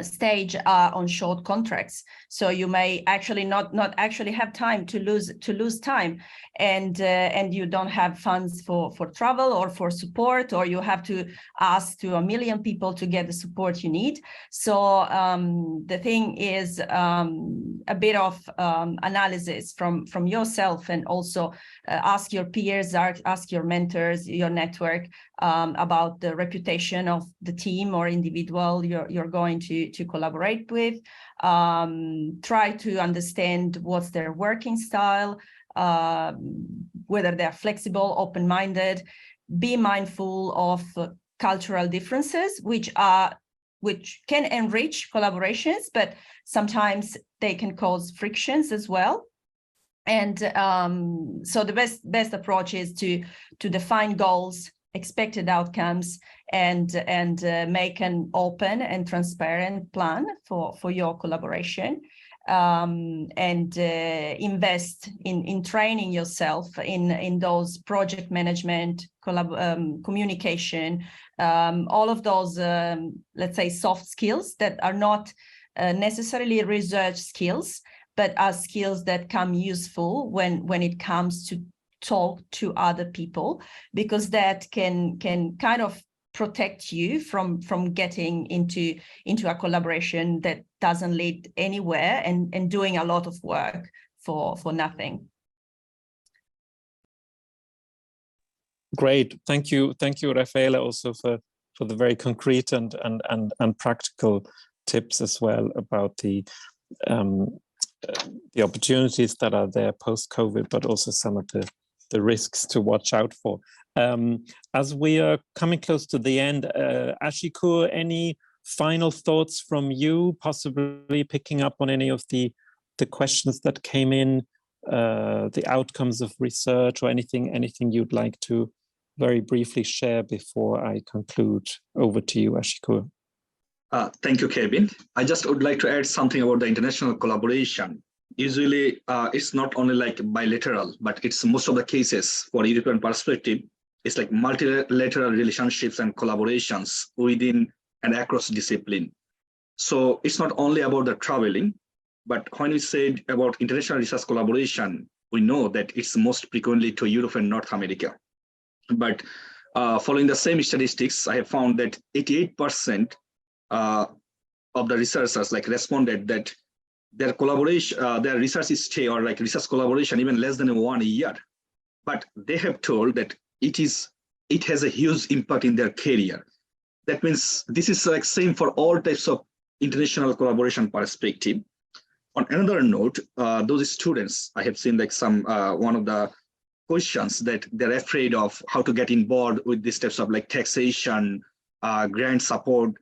stage are on short contracts, so you may actually not actually have time to lose time, and you don't have funds for travel or for support, or you have to ask to 1 million people to get the support you need. So the thing is a bit of analysis from yourself, and also ask your peers, ask your mentors, your network about the reputation of the team or individual you're going to collaborate with. Try to understand what's their working style, whether they're flexible, open-minded. Be mindful of cultural differences, which can enrich collaborations, but sometimes they can cause frictions as well. And so the best approach is to define goals, expected outcomes, and make an open and transparent plan for your collaboration, and invest in training yourself in those project management, communication, all of those let's say soft skills that are not necessarily research skills, but are skills that come useful when it comes to talk to other people, because that can kind of protect you from getting into a collaboration that doesn't lead anywhere, and doing a lot of work for nothing. Great, thank you, Rafaela, also for the very concrete and practical tips as well about the the opportunities that are there post-COVID, but also some of the risks to watch out for. As we are coming close to the end, Ashikur, any final thoughts from you, possibly picking up on any of the questions that came in, the outcomes of research, or anything you'd like to very briefly share before I conclude? Over to you, Ashikur. Thank you, Kevin. I just would like to add something about the international collaboration. Usually, it's not only like bilateral, but it's most of the cases for European perspective, it's like multilateral relationships and collaborations within and across discipline. So it's not only about the traveling, but when we said about international research collaboration, we know that it's most frequently to Europe and North America. But following the same statistics, I have found that 88% of the researchers like responded that their collaboration, their research stay or like research collaboration even less than 1 year, but they have told that it has a huge impact in their career. That means this is like same for all types of international collaboration perspective. On another note, those students, I have seen like some one of the questions that they're afraid of how to get involved with these types of like taxation, grant support.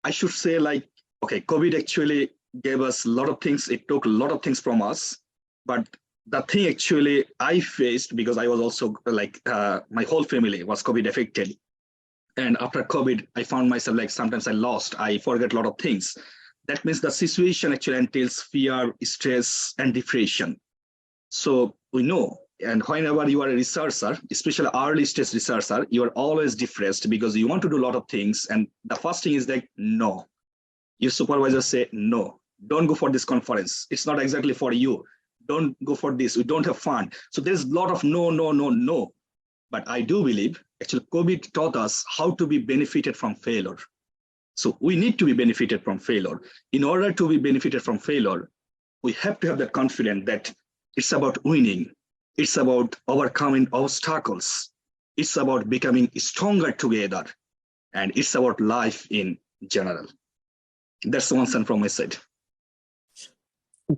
I should say like, okay, COVID actually gave us a lot of things. It took a lot of things from us, but the thing actually I faced, because I was also like, my whole family was COVID affected. And after COVID, I found myself like, sometimes I forget a lot of things. That means the situation actually entails fear, stress, and depression. So we know, and whenever you are a researcher, especially early stage researcher, you are always depressed because you want to do a lot of things. And the first thing is like, no. Your supervisor say, no, don't go for this conference. It's not exactly for you. Don't go for this. We don't have fun. So there's a lot of no, no, no, no. But I do believe actually COVID taught us how to be benefited from failure. So we need to be benefited from failure. In order to be benefited from failure, we have to have that confidence that it's about winning. It's about overcoming obstacles. It's about becoming stronger together. And it's about life in general. That's one sentence from my side.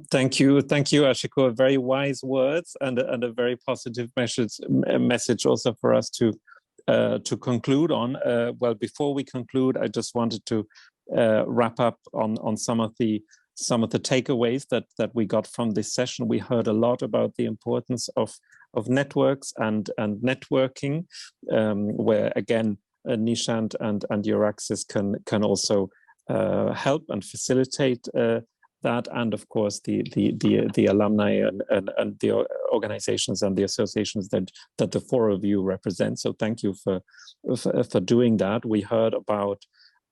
Thank you, Ashikur. Very wise words and a very positive message also for us to conclude on. Well, before we conclude, I just wanted to wrap up on some of the takeaways that we got from this session. We heard a lot about the importance of networks and networking, where again Nishant and Euraxess can also help and facilitate that, and of course the alumni and the organizations and the associations that the four of you represent. So thank you for doing that. We heard about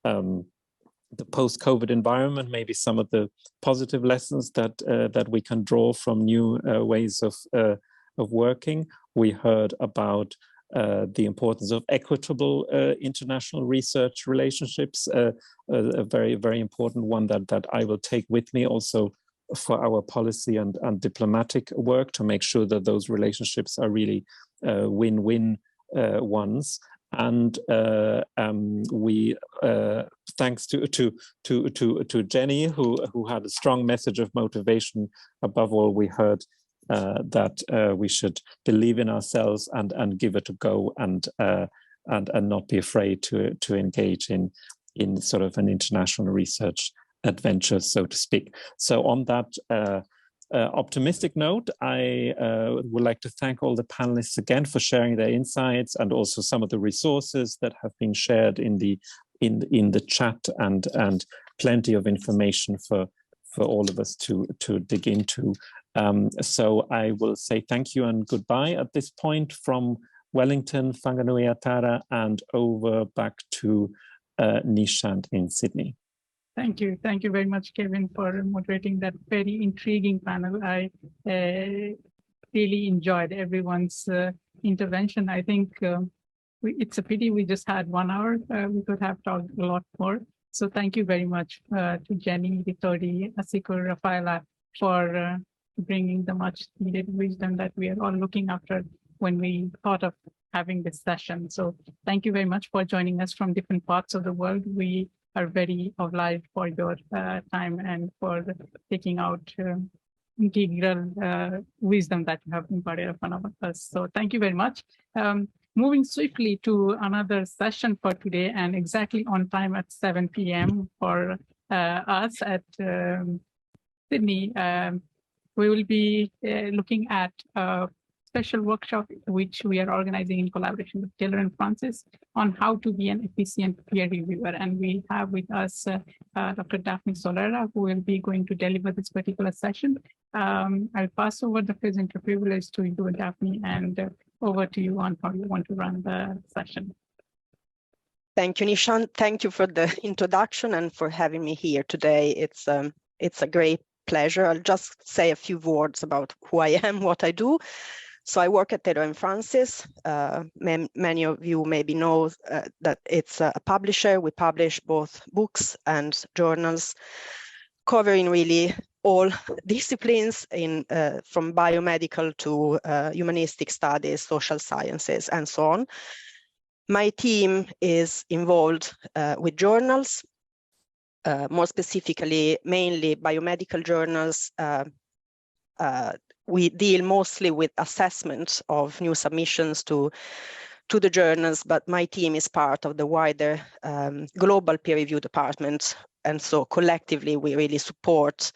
the post-COVID environment, maybe some of the positive lessons that we can draw from new ways of working. We heard about the importance of equitable international research relationships, a very, very important one that I will take with me also for our policy and diplomatic work, to make sure that those relationships are really win-win ones. And we, thanks to Jenny, who had a strong message of motivation. Above all, we heard that we should believe in ourselves and give it a go, and not be afraid to engage in sort of an international research adventure, so to speak. So on that optimistic note, I would like to thank all the panelists again for sharing their insights, and also some of the resources that have been shared in the chat, and plenty of information for all of us to dig into. So I will say thank you and goodbye at this point from Wellington, Whanganui-a-Tara, and over back to Nishant in Sydney. Thank you very much, Kevin, for moderating that very intriguing panel. I really enjoyed everyone's intervention. I think it's a pity we just had 1 hour. We could have talked a lot more. So thank you very much to Jenny, Vittori, Ashikur, Rafaela for bringing the much needed wisdom that we are all looking after when we thought of having this session. So thank you very much for joining us from different parts of the world. We are very obliged for your time and for taking out integral wisdom that you have imparted upon us. So thank you very much. Moving swiftly to another session for today, and exactly on time at 7 p.m. for us at Sydney. We will be looking at a special workshop which we are organizing in collaboration with Taylor and Francis on how to be an efficient peer reviewer. And we have with us Dr. Daphne Solera, who will be going to deliver this particular session. I'll pass over the presenter privilege to you, Daphne, and over to you on how you want to run the session. Thank you, Nishan. Thank you for the introduction and for having me here today. It's a great pleasure. I'll just say a few words about who I am, what I do. So I work at Taylor and Francis. Many of you maybe know that it's a publisher. We publish both books and journals covering really all disciplines from biomedical to humanistic studies, social sciences, and so on. My team is involved with journals, more specifically, mainly biomedical journals. We deal mostly with assessment of new submissions to the journals, but my team is part of the wider global peer review department. And so collectively, we really support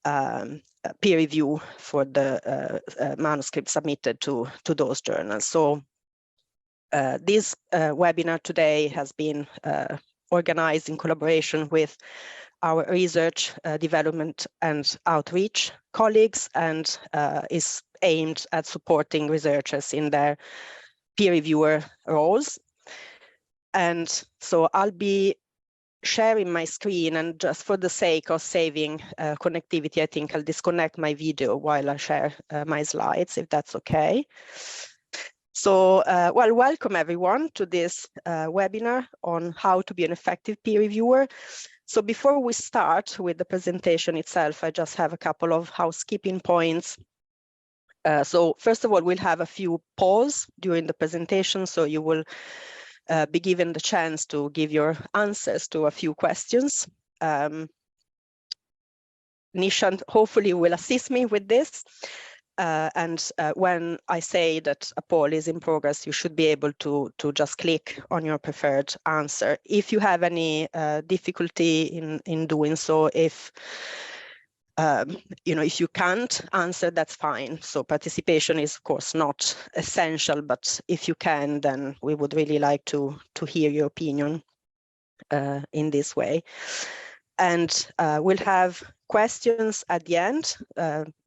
peer review for the manuscript submitted to those journals. So this webinar today has been organized in collaboration with our research, development, and outreach colleagues, and is aimed at supporting researchers in their peer reviewer roles. And so I'll be sharing my screen, and just for the sake of saving connectivity, I think I'll disconnect my video while I share my slides, if that's okay. So, well, welcome everyone to this webinar on how to be an effective peer reviewer. So before we start with the presentation itself, I just have a couple of housekeeping points. So first of all, we'll have a few polls during the presentation, so you will be given the chance to give your answers to a few questions. Nishan hopefully will assist me with this. When I say that a poll is in progress, you should be able to just click on your preferred answer. If you have any difficulty in doing so, if if you can't answer, that's fine. So participation is of course not essential, but if you can, then we would really like to hear your opinion in this way. And we'll have questions at the end.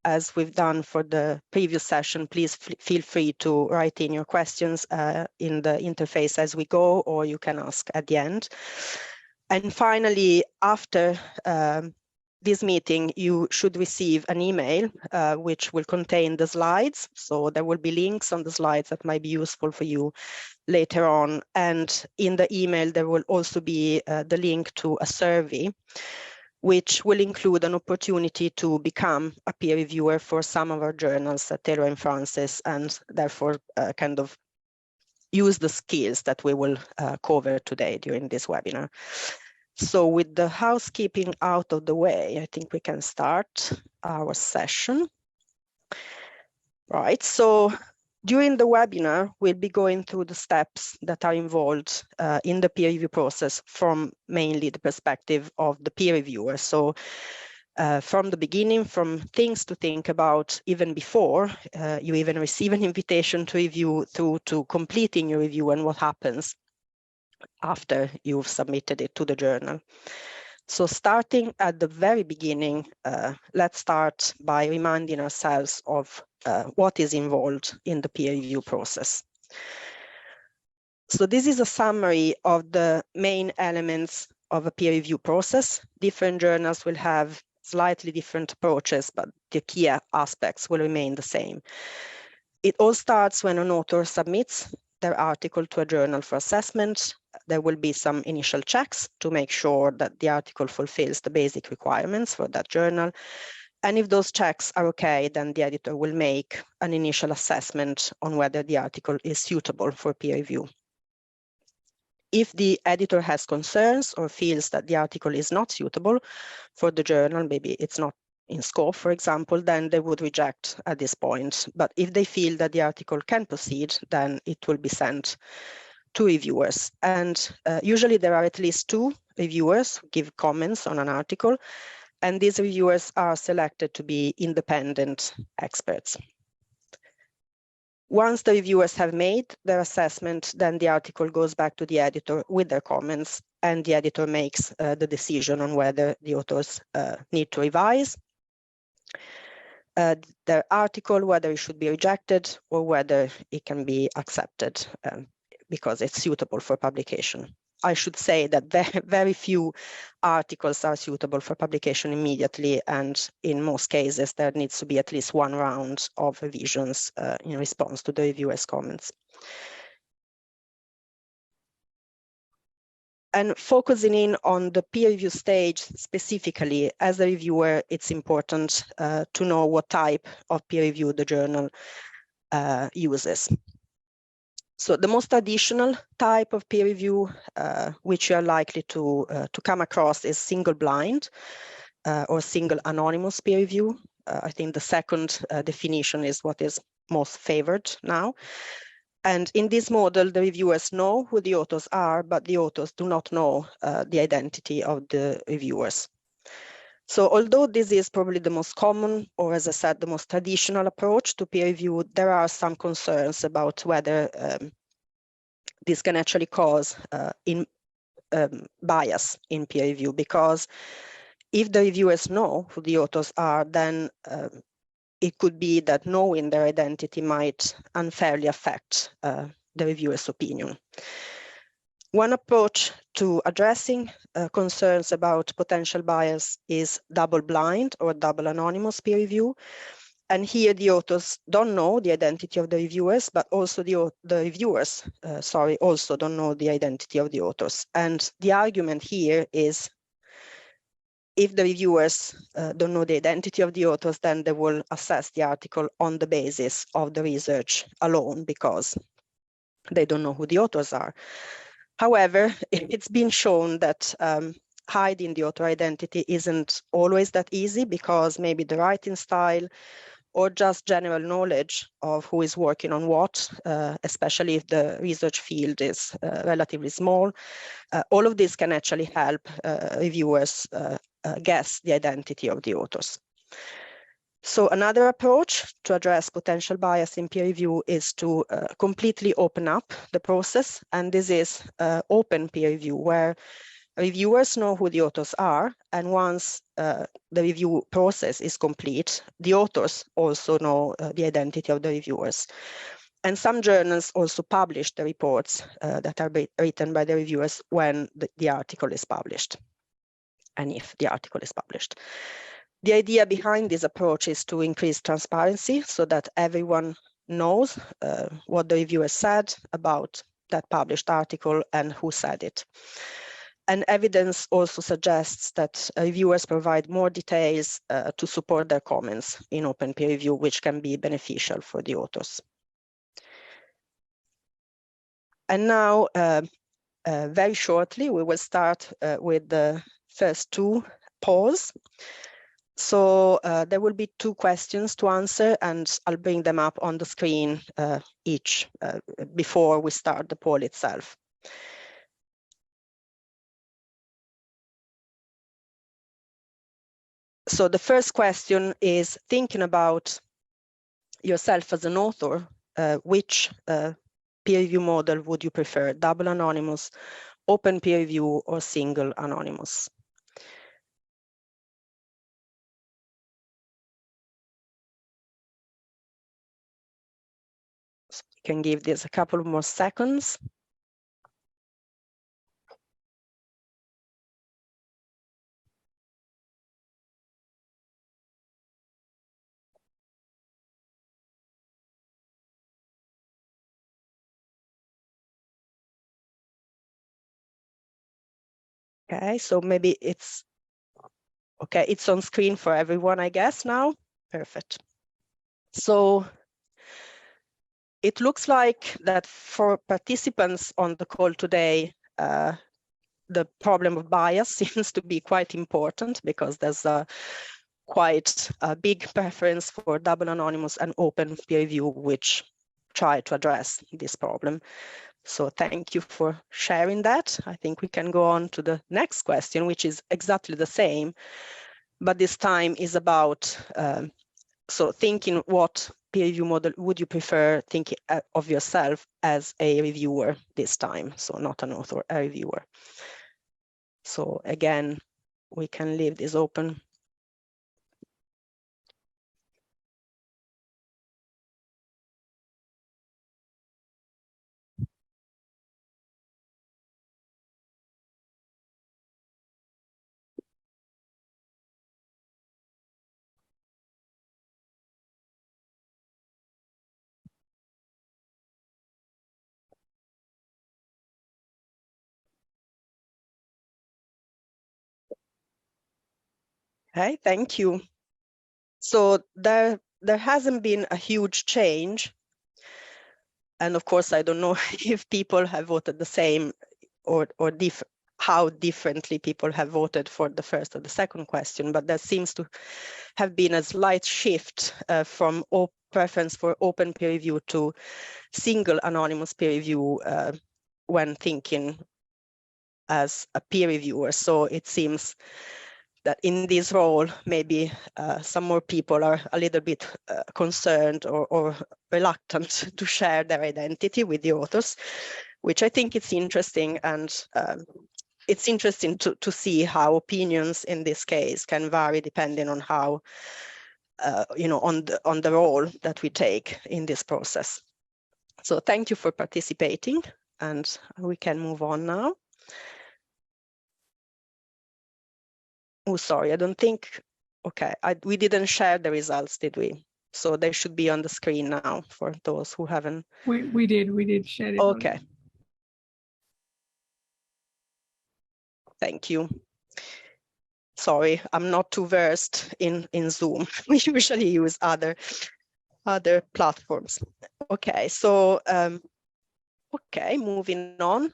As we've done for the previous session, please feel free to write in your questions in the interface as we go, or you can ask at the end. And finally, after this meeting, you should receive an email which will contain the slides. So there will be links on the slides that might be useful for you later on. And in the email, there will also be the link to a survey, which will include an opportunity to become a peer reviewer for some of our journals at Taylor and Francis, and therefore kind of use the skills that we will cover today during this webinar. So with the housekeeping out of the way, I think we can start our session. Right, so during the webinar, we'll be going through the steps that are involved in the peer review process from mainly the perspective of the peer reviewer. So from the beginning, from things to think about even before you even receive an invitation to review, through to completing your review and what happens after you've submitted it to the journal. So starting at the very beginning, let's start by reminding ourselves of what is involved in the peer review process. So this is a summary of the main elements of a peer review process. Different journals will have slightly different approaches, but the key aspects will remain the same. It all starts when an author submits their article to a journal for assessment. There will be some initial checks to make sure that the article fulfills the basic requirements for that journal. And if those checks are okay, then the editor will make an initial assessment on whether the article is suitable for peer review. If the editor has concerns or feels that the article is not suitable for the journal, maybe it's not in scope, for example, then they would reject at this point. But if they feel that the article can proceed, then it will be sent to reviewers. And usually there are at least 2 reviewers who give comments on an article, and these reviewers are selected to be independent experts. Once the reviewers have made their assessment, then the article goes back to the editor with their comments, and the editor makes the decision on whether the authors need to revise their article, whether it should be rejected or whether it can be accepted because it's suitable for publication. I should say that very few articles are suitable for publication immediately, and in most cases there needs to be at least 1 round of revisions in response to the reviewers' comments. And focusing in on the peer review stage specifically, as a reviewer, it's important to know what type of peer review the journal uses. So the most traditional type of peer review, which you are likely to come across, is single blind or single anonymous peer review. I think the second definition is what is most favored now. And in this model, the reviewers know who the authors are, but the authors do not know the identity of the reviewers. So although this is probably the most common, or as I said, the most traditional approach to peer review, there are some concerns about whether this can actually cause bias in peer review, because if the reviewers know who the authors are, then it could be that knowing their identity might unfairly affect the reviewer's opinion. One approach to addressing concerns about potential bias is double blind or double anonymous peer review. And here the authors don't know the identity of the reviewers, but also the reviewers, also don't know the identity of the authors. And the argument here is, if the reviewers don't know the identity of the authors, then they will assess the article on the basis of the research alone, because they don't know who the authors are. However, it's been shown that hiding the author identity isn't always that easy, because maybe the writing style or just general knowledge of who is working on what, especially if the research field is relatively small, all of this can actually help reviewers guess the identity of the authors. So another approach to address potential bias in peer review is to completely open up the process. And this is open peer review, where reviewers know who the authors are. And once the review process is complete, the authors also know the identity of the reviewers. And some journals also publish the reports that are written by the reviewers when the article is published, and if the article is published. The idea behind this approach is to increase transparency so that everyone knows what the reviewer said about that published article and who said it. And evidence also suggests that reviewers provide more details to support their comments in open peer review, which can be beneficial for the authors. And now, very shortly, we will start with the first 2 polls. So there will be 2 questions to answer, and I'll bring them up on the screen each before we start the poll itself. So the first question is, thinking about yourself as an author, which peer review model would you prefer, double anonymous, open peer review, or single anonymous? So we can give this a couple of more seconds. Okay, so maybe it's okay. It's on screen for everyone, I guess, now. Perfect. So it looks like that for participants on the call today, the problem of bias seems to be quite important, because there's quite a big preference for double anonymous and open peer review, which try to address this problem. So thank you for sharing that. I think we can go on to the next question, which is exactly the same, but this time is about so thinking what peer review model would you prefer, thinking of yourself as a reviewer this time, so not an author, a reviewer. So again, we can leave this open. Okay, thank you. So there hasn't been a huge change. And of course, I don't know if people have voted the same or how differently people have voted for the first or the second question, but there seems to have been a slight shift from preference for open peer review to single anonymous peer review when thinking as a peer reviewer. So it seems that in this role, maybe some more people are a little bit concerned or reluctant to share their identity with the authors, which I think is interesting. And it's interesting to see how opinions in this case can vary depending on how, on the role that we take in this process. So thank you for participating, and we can move on now. Oh, sorry, I don't think, okay, we didn't share the results, did we? So they should be on the screen now for those who haven't. We did share it. Okay. Already. Thank you. Sorry, I'm not too versed in Zoom. We usually use other platforms. Okay, so, okay, moving on.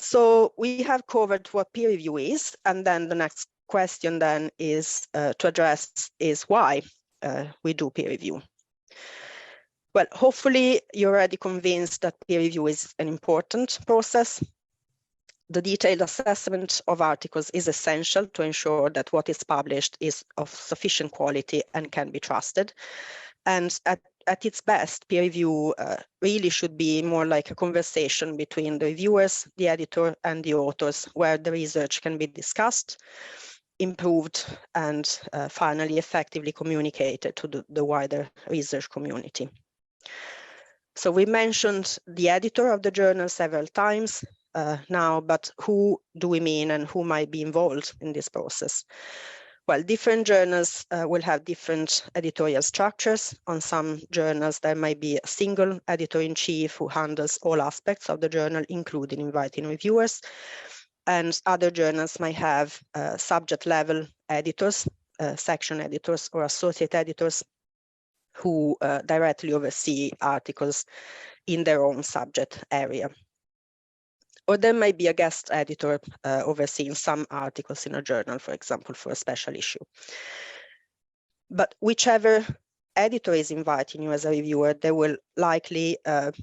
So we have covered what peer review is, and then the next question then is to address is why we do peer review. Well, hopefully you're already convinced that peer review is an important process. The detailed assessment of articles is essential to ensure that what is published is of sufficient quality and can be trusted. And at its best, peer review really should be more like a conversation between the reviewers, the editor, and the authors, where the research can be discussed, improved, and finally effectively communicated to the wider research community. So we mentioned the editor of the journal several times now, but who do we mean and who might be involved in this process? Well, different journals will have different editorial structures. On some journals, there might be a single editor-in-chief who handles all aspects of the journal, including inviting reviewers. And other journals might have subject-level editors, section editors, or associate editors who directly oversee articles in their own subject area. Or there might be a guest editor overseeing some articles in a journal, for example, for a special issue. But whichever editor is inviting you as a reviewer, they will likely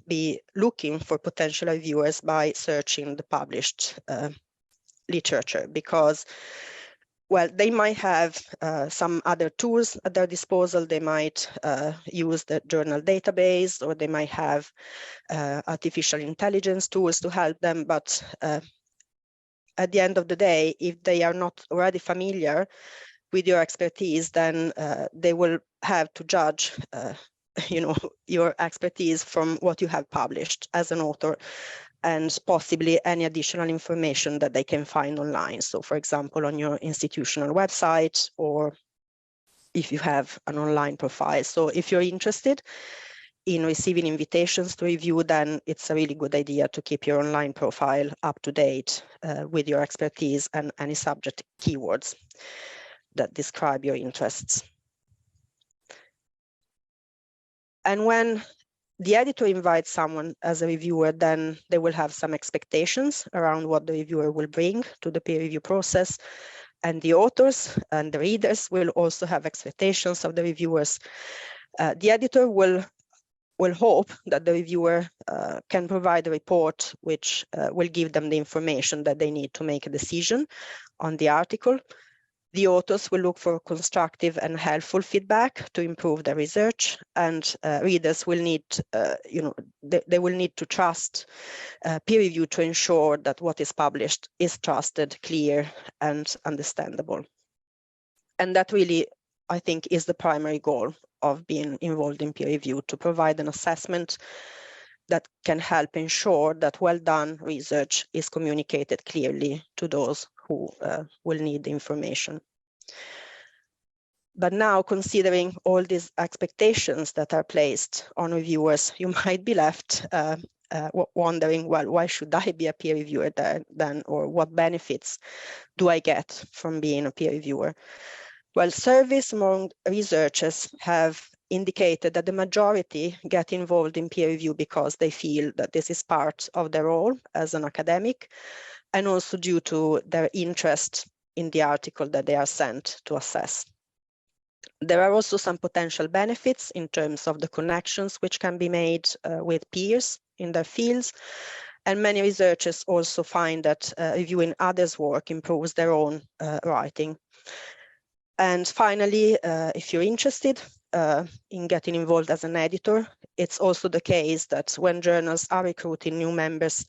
be looking for potential reviewers by searching the published literature, because, well, they might have some other tools at their disposal. They might use the journal database, or they might have artificial intelligence tools to help them. But at the end of the day, if they are not already familiar with your expertise, then they will have to judge your expertise from what you have published as an author, and possibly any additional information that they can find online. So for example, on your institutional website, or if you have an online profile. So if you're interested in receiving invitations to review, then it's a really good idea to keep your online profile up to date with your expertise and any subject keywords that describe your interests. And when the editor invites someone as a reviewer, then they will have some expectations around what the reviewer will bring to the peer review process. And the authors and the readers will also have expectations of the reviewers. The editor will hope that the reviewer can provide a report which will give them the information that they need to make a decision on the article. The authors will look for constructive and helpful feedback to improve their research, and readers will need, they will need to trust peer review to ensure that what is published is trusted, clear, and understandable. And that really, I think, is the primary goal of being involved in peer review, to provide an assessment that can help ensure that well-done research is communicated clearly to those who will need the information. But now, considering all these expectations that are placed on reviewers, you might be left wondering, well, why should I be a peer reviewer then, or what benefits do I get from being a peer reviewer? Well, surveys among researchers have indicated that the majority get involved in peer review because they feel that this is part of their role as an academic, and also due to their interest in the article that they are sent to assess. There are also some potential benefits in terms of the connections which can be made with peers in their fields. And many researchers also find that reviewing others' work improves their own writing. And finally, if you're interested in getting involved as an editor, it's also the case that when journals are recruiting new members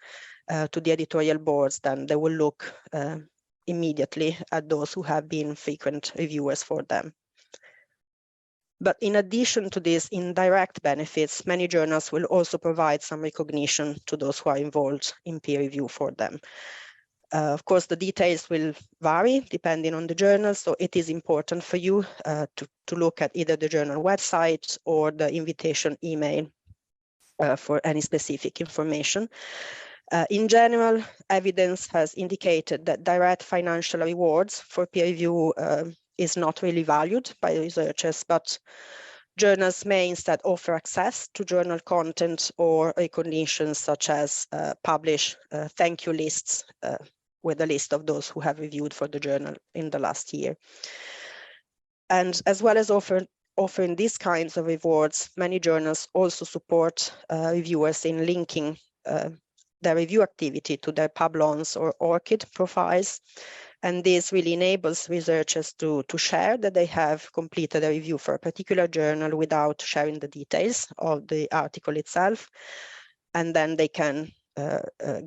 to the editorial boards, then they will look immediately at those who have been frequent reviewers for them. But in addition to these indirect benefits, many journals will also provide some recognition to those who are involved in peer review for them. Of course, the details will vary depending on the journal, so it is important for you to look at either the journal website or the invitation email for any specific information. In general, evidence has indicated that direct financial rewards for peer review is not really valued by researchers, but journals may instead offer access to journal content or recognition, such as publish thank you lists with a list of those who have reviewed for the journal in the last year. And as well as offering these kinds of rewards, many journals also support reviewers in linking their review activity to their Publons or ORCID profiles. And this really enables researchers to share that they have completed a review for a particular journal without sharing the details of the article itself. And then they can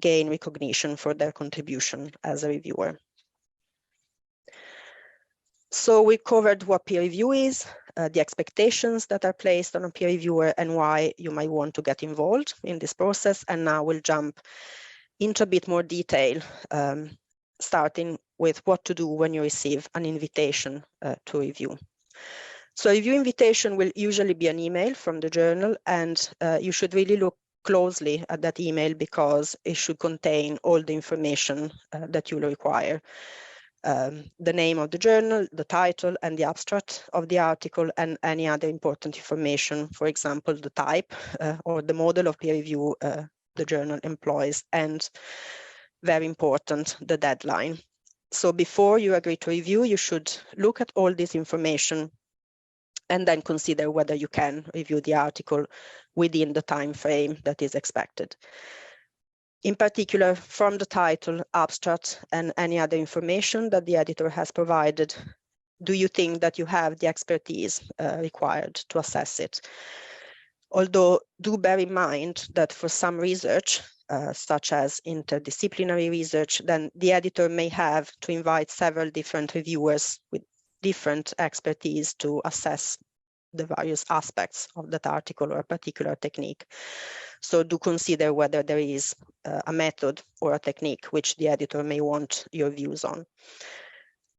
gain recognition for their contribution as a reviewer. So we covered what peer review is, the expectations that are placed on a peer reviewer, and why you might want to get involved in this process. And now we'll jump into a bit more detail, starting with what to do when you receive an invitation to review. So a review invitation will usually be an email from the journal, and you should really look closely at that email because it should contain all the information that you'll require. The name of the journal, the title and the abstract of the article, and any other important information, for example, the type or the model of peer review the journal employs, and very important, the deadline. So before you agree to review, you should look at all this information and then consider whether you can review the article within the time frame that is expected. In particular, from the title, abstract, and any other information that the editor has provided, do you think that you have the expertise required to assess it? Although, do bear in mind that for some research, such as interdisciplinary research, then the editor may have to invite several different reviewers with different expertise to assess the various aspects of that article or a particular technique. So do consider whether there is a method or a technique which the editor may want your views on.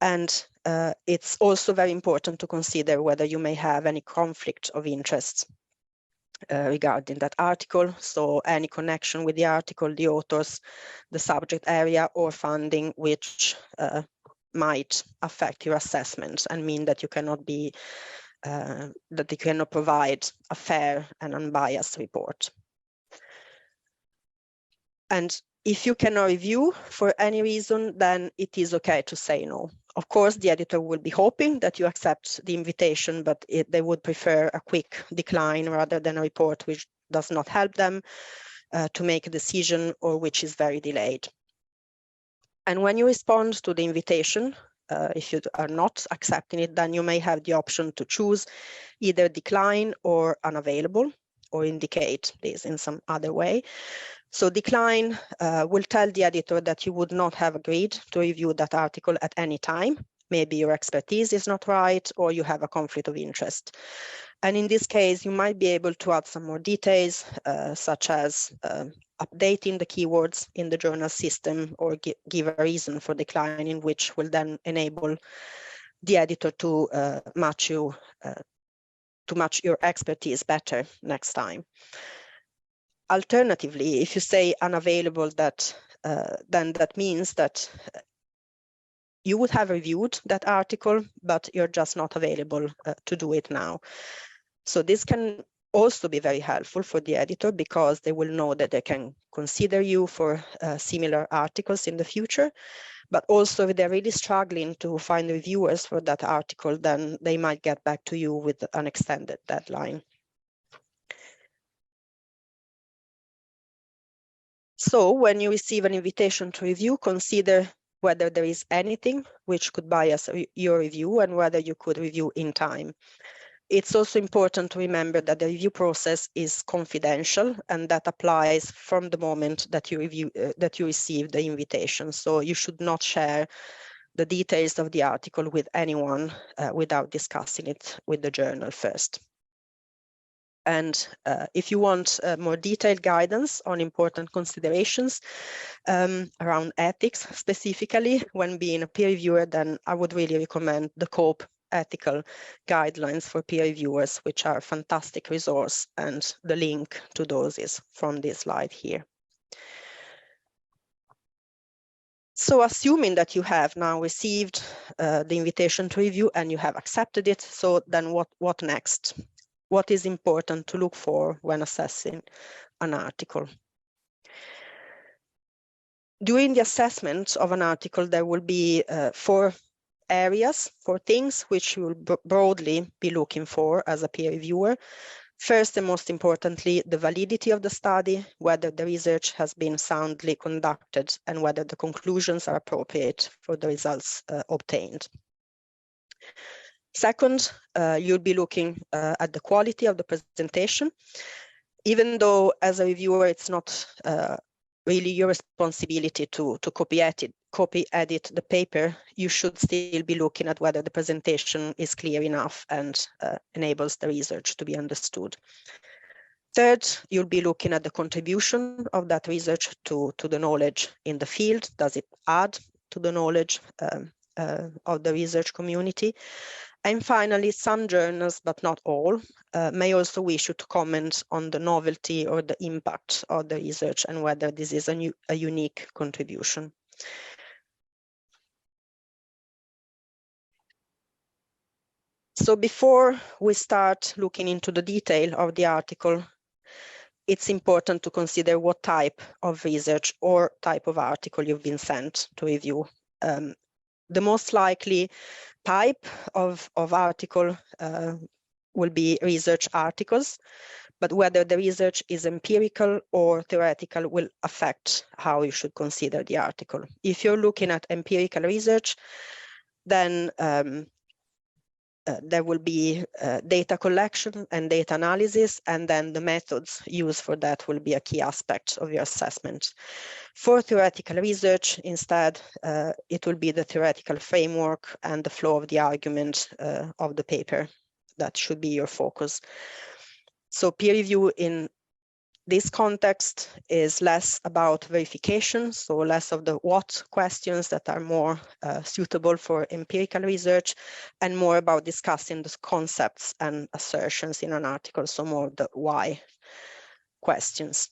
And it's also very important to consider whether you may have any conflict of interest regarding that article. So any connection with the article, the authors, the subject area, or funding which might affect your assessment and mean that you cannot be that you cannot provide a fair and unbiased report. And if you cannot review for any reason, then it is okay to say no. Of course, the editor will be hoping that you accept the invitation, but they would prefer a quick decline rather than a report which does not help them to make a decision or which is very delayed. And when you respond to the invitation, if you are not accepting it, then you may have the option to choose either decline or unavailable, or indicate this in some other way. So decline will tell the editor that you would not have agreed to review that article at any time. Maybe your expertise is not right, or you have a conflict of interest. And in this case, you might be able to add some more details, such as updating the keywords in the journal system, or give a reason for declining, which will then enable the editor to match your expertise better next time. Alternatively, if you say unavailable, then that means that you would have reviewed that article, but you're just not available to do it now. So this can also be very helpful for the editor, because they will know that they can consider you for similar articles in the future. But also, if they're really struggling to find reviewers for that article, then they might get back to you with an extended deadline. So when you receive an invitation to review, consider whether there is anything which could bias your review and whether you could review in time. It's also important to remember that the review process is confidential, and that applies from the moment that you receive the invitation. So you should not share the details of the article with anyone without discussing it with the journal first. And if you want more detailed guidance on important considerations around ethics, specifically when being a peer reviewer, then I would really recommend the COPE ethical guidelines for peer reviewers, which are a fantastic resource, and the link to those is from this slide here. So assuming that you have now received the invitation to review and you have accepted it, so then what next? What is important to look for when assessing an article? During the assessment of an article, there will be 4 areas, 4 things which you will broadly be looking for as a peer reviewer. First and most importantly, the validity of the study, whether the research has been soundly conducted and whether the conclusions are appropriate for the results obtained. Second, you'll be looking at the quality of the presentation. Even though as a reviewer, it's not really your responsibility to copy edit the paper, you should still be looking at whether the presentation is clear enough and enables the research to be understood. Third, you'll be looking at the contribution of that research to the knowledge in the field. Does it add to the knowledge of the research community? And finally, some journals, but not all, may also wish you to comment on the novelty or the impact of the research and whether this is a unique contribution. So before we start looking into the detail of the article, it's important to consider what type of research or type of article you've been sent to review. The most likely type of article will be research articles, but whether the research is empirical or theoretical will affect how you should consider the article. If you're looking at empirical research, then there will be data collection and data analysis, and then the methods used for that will be a key aspect of your assessment. For theoretical research, instead, it will be the theoretical framework and the flow of the argument of the paper that should be your focus. So peer review in this context is less about verification, so less of the what questions that are more suitable for empirical research, and more about discussing the concepts and assertions in an article, so more the why questions.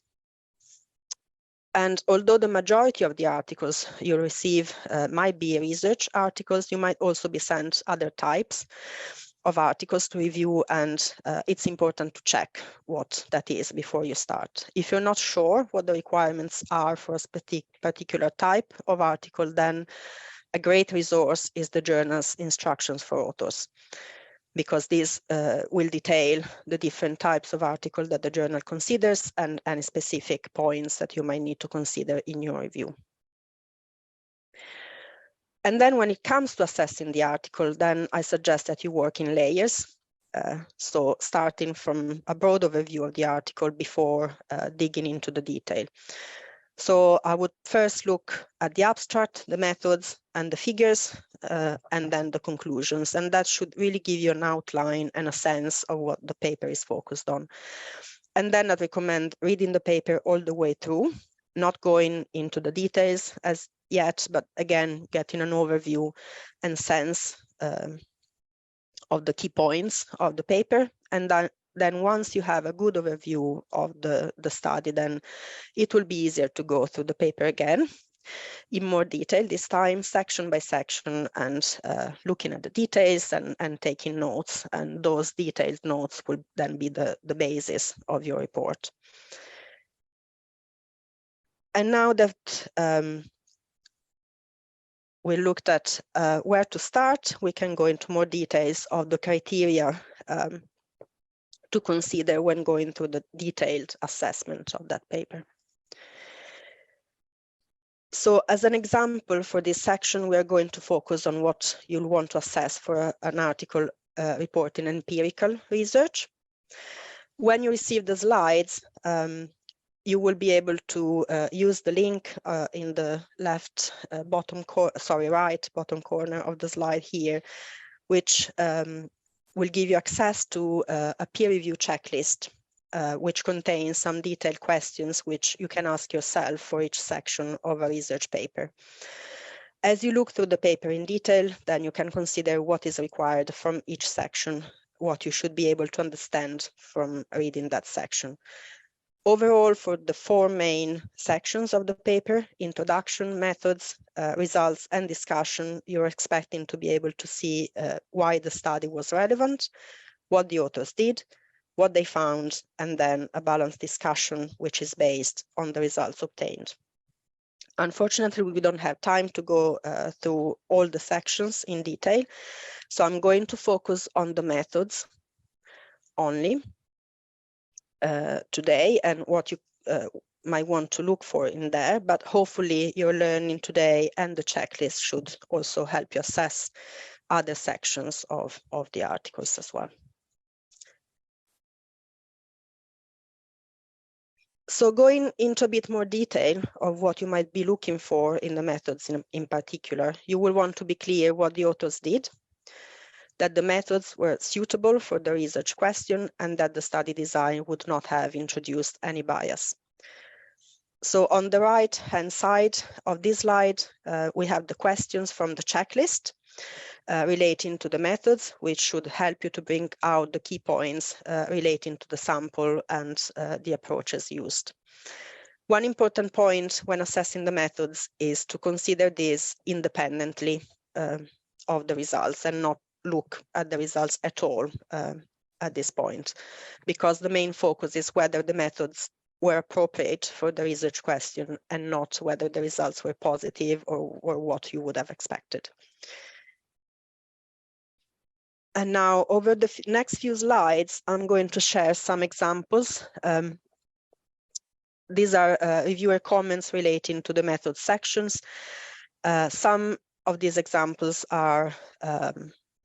And although the majority of the articles you receive might be research articles, you might also be sent other types of articles to review, and it's important to check what that is before you start. If you're not sure what the requirements are for a particular type of article, then a great resource is the journal's instructions for authors, because these will detail the different types of article that the journal considers and any specific points that you might need to consider in your review. And then when it comes to assessing the article, then I suggest that you work in layers. So starting from a broad overview of the article before digging into the detail. So I would first look at the abstract, the methods and the figures, and then the conclusions. And that should really give you an outline and a sense of what the paper is focused on. And then I'd recommend reading the paper all the way through, not going into the details as yet, but again, getting an overview and sense of the key points of the paper. And then once you have a good overview of the study, then it will be easier to go through the paper again in more detail, this time section by section, and looking at the details and taking notes. And those detailed notes will then be the basis of your report. And now that we looked at where to start, we can go into more details of the criteria to consider when going through the detailed assessment of that paper. So as an example for this section, we are going to focus on what you'll want to assess for an article reporting empirical research. When you receive the slides, you will be able to use the link in the left right bottom corner of the slide here, which will give you access to a peer review checklist, which contains some detailed questions which you can ask yourself for each section of a research paper. As you look through the paper in detail, then you can consider what is required from each section, what you should be able to understand from reading that section. Overall, for the four main sections of the paper, introduction, methods, results, and discussion, you're expecting to be able to see why the study was relevant, what the authors did, what they found, and then a balanced discussion, which is based on the results obtained. Unfortunately, we don't have time to go through all the sections in detail, so I'm going to focus on the methods only today and what you might want to look for in there, but hopefully your learning today and the checklist should also help you assess other sections of the articles as well. So going into a bit more detail of what you might be looking for in the methods in particular, you will want to be clear what the authors did, that the methods were suitable for the research question, and that the study design would not have introduced any bias. So on the right-hand side of this slide, we have the questions from the checklist relating to the methods, which should help you to bring out the key points relating to the sample and the approaches used. One important point when assessing the methods is to consider this independently of the results and not look at the results at all at this point, because the main focus is whether the methods were appropriate for the research question and not whether the results were positive or what you would have expected. And now over the next few slides, I'm going to share some examples. These are reviewer comments relating to the method sections. Some of these examples are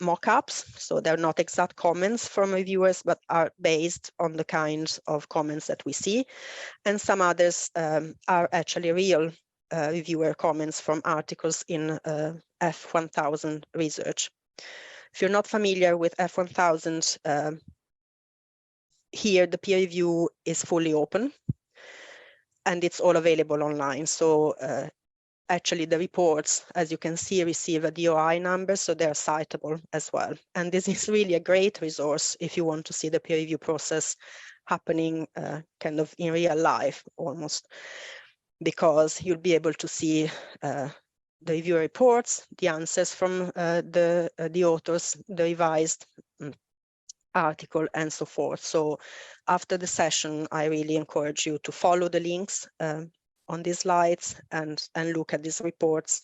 mock-ups, so they're not exact comments from reviewers, but are based on the kinds of comments that we see. And some others are actually real reviewer comments from articles in F1000 research. If you're not familiar with F1000, here the peer review is fully open and it's all available online. So actually the reports, as you can see, receive a DOI number, so they're citable as well. And this is really a great resource if you want to see the peer review process happening kind of in real life almost, because you'll be able to see the review reports, the answers from the authors, the revised article, and so forth. So after the session, I really encourage you to follow the links on these slides and look at these reports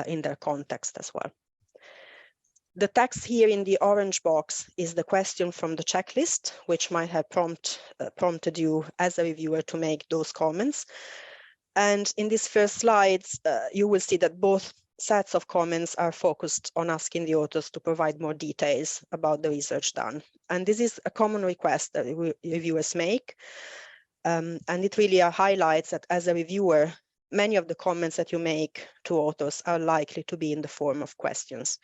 in their context as well. The text here in the orange box is the question from the checklist, which might have prompted you as a reviewer to make those comments. And in these first slides, you will see that both sets of comments are focused on asking the authors to provide more details about the research done. And this is a common request that reviewers make. And it really highlights that as a reviewer, many of the comments that you make to authors are likely to be in the form of questions.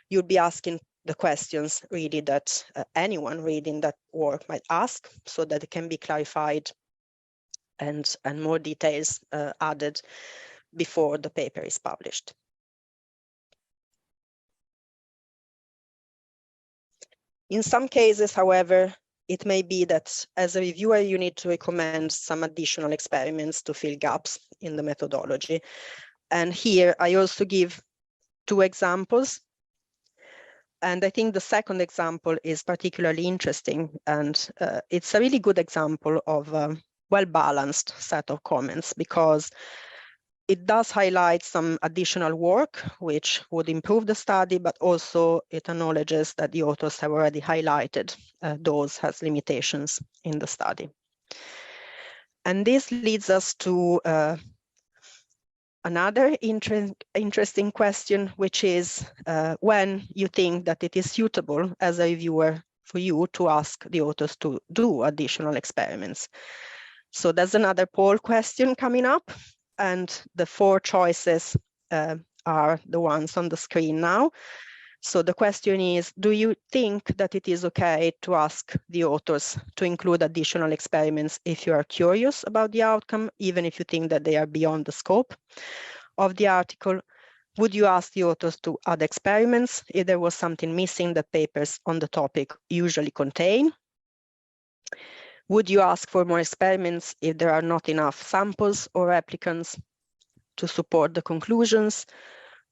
You'll be asking the questions really that anyone reading that work might ask, so that it can be clarified and more details added before the paper is published. In some cases, however, it may be that as a reviewer, you need to recommend some additional experiments to fill gaps in the methodology. And here I also give 2 examples. And I think the second example is particularly interesting, and it's a really good example of a well-balanced set of comments, because it does highlight some additional work which would improve the study, but also it acknowledges that the authors have already highlighted those as limitations in the study. And this leads us to another interesting question, which is when you think that it is suitable as a reviewer for you to ask the authors to do additional experiments. So there's another poll question coming up, and the 4 choices are the ones on the screen now. So the question is, do you think that it is okay to ask the authors to include additional experiments if you are curious about the outcome, even if you think that they are beyond the scope of the article? Would you ask the authors to add experiments if there was something missing that papers on the topic usually contain? Would you ask for more experiments if there are not enough samples or replicants to support the conclusions?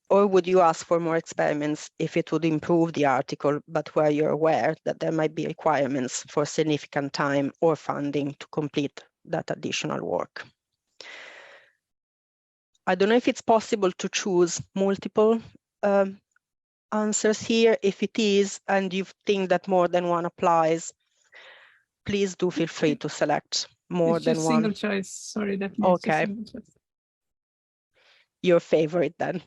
Or would you ask for more experiments if it would improve the article, but where you're aware that there might be requirements for significant time or funding to complete that additional work? I don't know if it's possible to choose multiple answers here. If it is, and you think that more than one applies, please do feel free to select more than one. Single choice. Sorry, that means okay. Single choice. Your favorite then.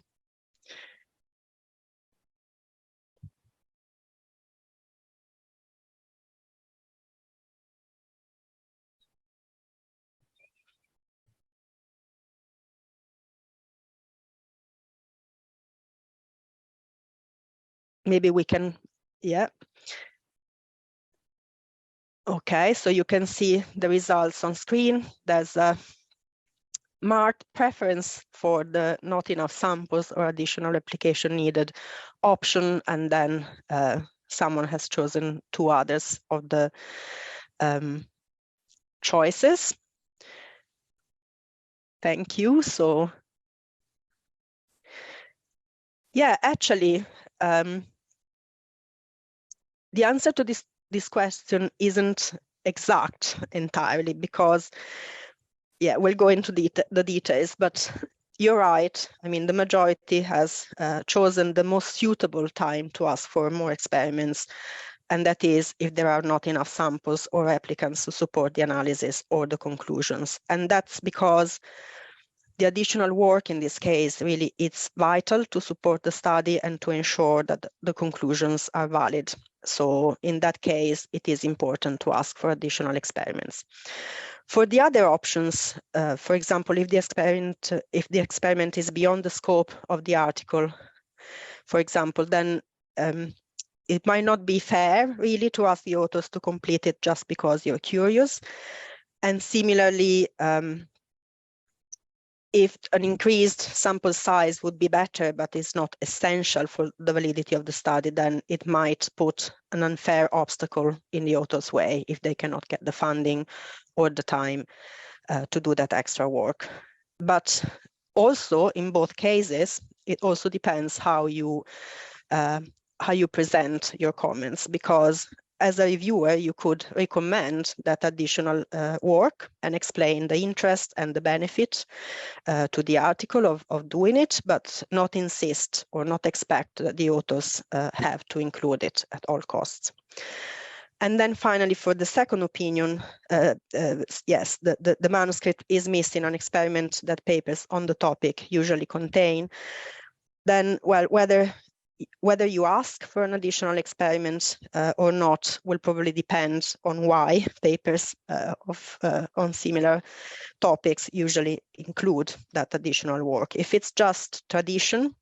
Maybe we can, yeah. Okay, so you can see the results on screen. There's a marked preference for the not enough samples or additional application needed option, and then someone has chosen 2 others of the choices. Thank you. So yeah, actually, the answer to this question isn't exact entirely, because yeah, we'll go into the details, but you're right. I mean, the majority has chosen the most suitable time to ask for more experiments, and that is if there are not enough samples or replicants to support the analysis or the conclusions. And that's because the additional work in this case, really, it's vital to support the study and to ensure that the conclusions are valid. So in that case, it is important to ask for additional experiments. For the other options, for example, if the experiment is beyond the scope of the article, for example, then it might not be fair really to ask the authors to complete it just because you're curious. And similarly, if an increased sample size would be better, but it's not essential for the validity of the study, then it might put an unfair obstacle in the author's way if they cannot get the funding or the time to do that extra work. But also, in both cases, it also depends how you present your comments, because as a reviewer, you could recommend that additional work and explain the interest and the benefit to the article of doing it, but not insist or not expect that the authors have to include it at all costs. And then finally, for the second opinion, yes, the manuscript is missing an experiment that papers on the topic usually contain. Then, well, whether you ask for an additional experiment or not will probably depend on why papers on similar topics usually include that additional work. If it's just tradition,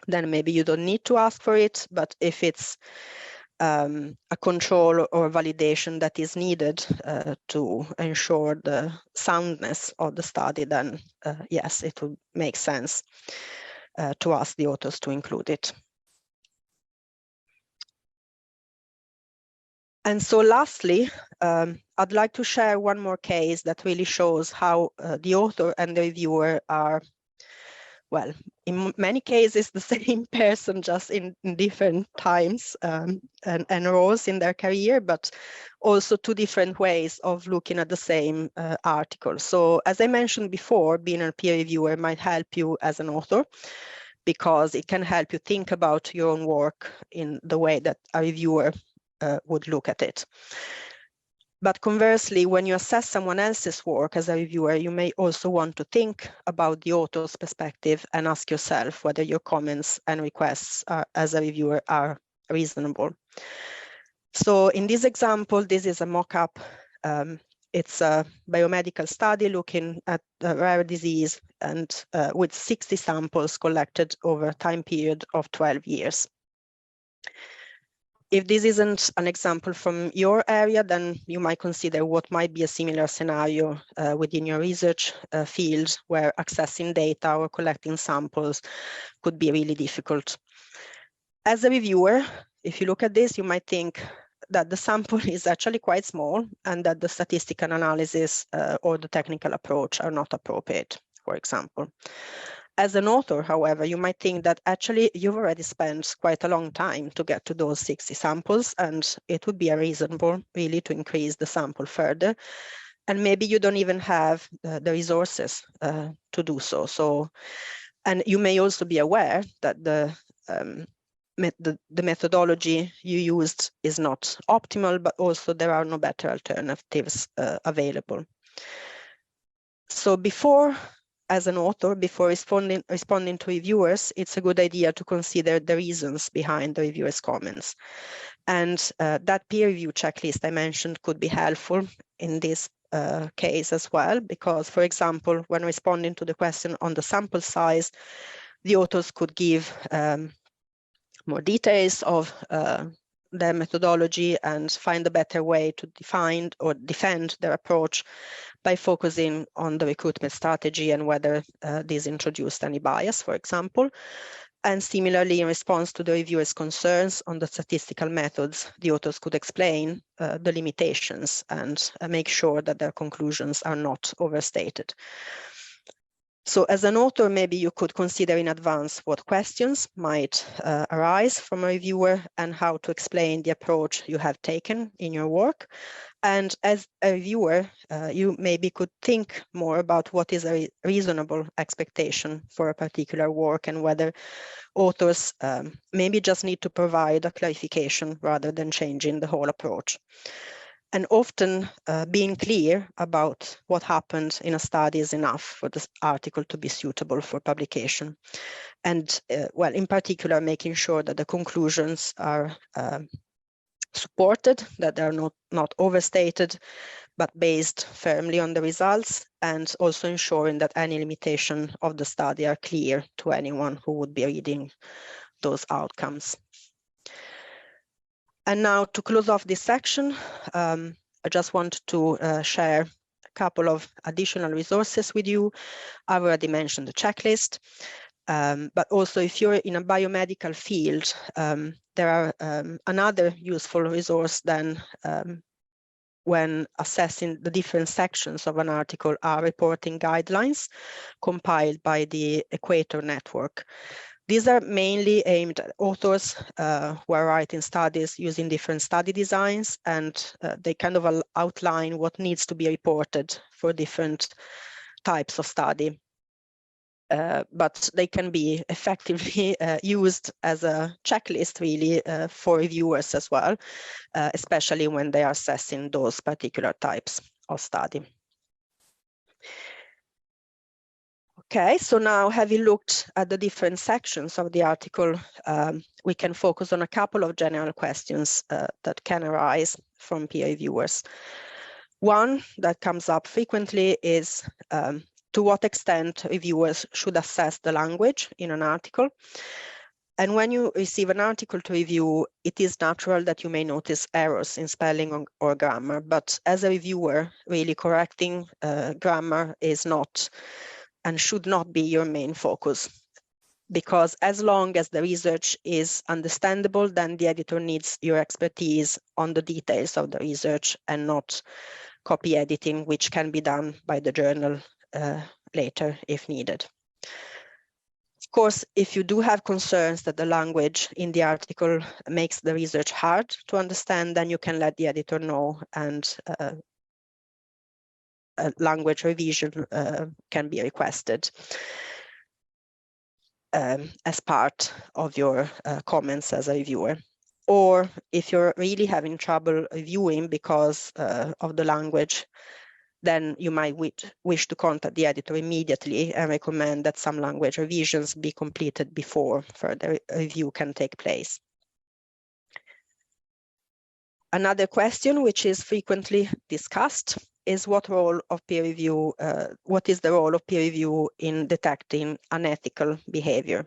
then maybe you don't need to ask for it. But if it's a control or validation that is needed to ensure the soundness of the study, then yes, it would make sense to ask the authors to include it. And so lastly, I'd like to share one more case that really shows how the author and the reviewer are, well, in many cases, the same person, just in different times and roles in their career, but also two different ways of looking at the same article. So as I mentioned before, being a peer reviewer might help you as an author, because it can help you think about your own work in the way that a reviewer would look at it. But conversely, when you assess someone else's work as a reviewer, you may also want to think about the author's perspective and ask yourself whether your comments and requests as a reviewer are reasonable. So in this example, this is a mock-up. It's a biomedical study looking at a rare disease and with 60 samples collected over a time period of 12 years. If this isn't an example from your area, then you might consider what might be a similar scenario within your research field, where accessing data or collecting samples could be really difficult. As a reviewer, if you look at this, you might think that the sample is actually quite small and that the statistical analysis or the technical approach are not appropriate, for example. As an author, however, you might think that actually you've already spent quite a long time to get to those 60 samples, and it would be reasonable really to increase the sample further. And maybe you don't even have the resources to do so. And you may also be aware that the methodology you used is not optimal, but also there are no better alternatives available. So as an author, before responding to reviewers, it's a good idea to consider the reasons behind the reviewer's comments. And that peer review checklist I mentioned could be helpful in this case as well, because, for example, when responding to the question on the sample size, the authors could give more details of their methodology and find a better way to define or defend their approach by focusing on the recruitment strategy and whether this introduced any bias, for example. And similarly, in response to the reviewer's concerns on the statistical methods, the authors could explain the limitations and make sure that their conclusions are not overstated. So as an author, maybe you could consider in advance what questions might arise from a reviewer and how to explain the approach you have taken in your work. And as a reviewer, you maybe could think more about what is a reasonable expectation for a particular work and whether authors maybe just need to provide a clarification rather than changing the whole approach. And often being clear about what happened in a study is enough for this article to be suitable for publication. And well, in particular, making sure that the conclusions are supported, that they are not overstated, but based firmly on the results, and also ensuring that any limitation of the study are clear to anyone who would be reading those outcomes. And now to close off this section, I just want to share a couple of additional resources with you. I've already mentioned the checklist, but also if you're in a biomedical field, there are another useful resource than when assessing the different sections of an article are reporting guidelines compiled by the Equator Network. These are mainly aimed at authors who are writing studies using different study designs, and they kind of outline what needs to be reported for different types of study. But they can be effectively used as a checklist, really, for reviewers as well, especially when they are assessing those particular types of study. Okay, so now having looked at the different sections of the article, we can focus on a couple of general questions that can arise from peer reviewers. One that comes up frequently is to what extent reviewers should assess the language in an article. And when you receive an article to review, it is natural that you may notice errors in spelling or grammar, but as a reviewer, really correcting grammar is not and should not be your main focus, because as long as the research is understandable, then the editor needs your expertise on the details of the research and not copy editing, which can be done by the journal later if needed. Of course, if you do have concerns that the language in the article makes the research hard to understand, then you can let the editor know, and a language revision can be requested as part of your comments as a reviewer. Or if you're really having trouble reviewing because of the language, then you might wish to contact the editor immediately and recommend that some language revisions be completed before further review can take place. Another question which is frequently discussed is what is the role of peer review in detecting unethical behavior?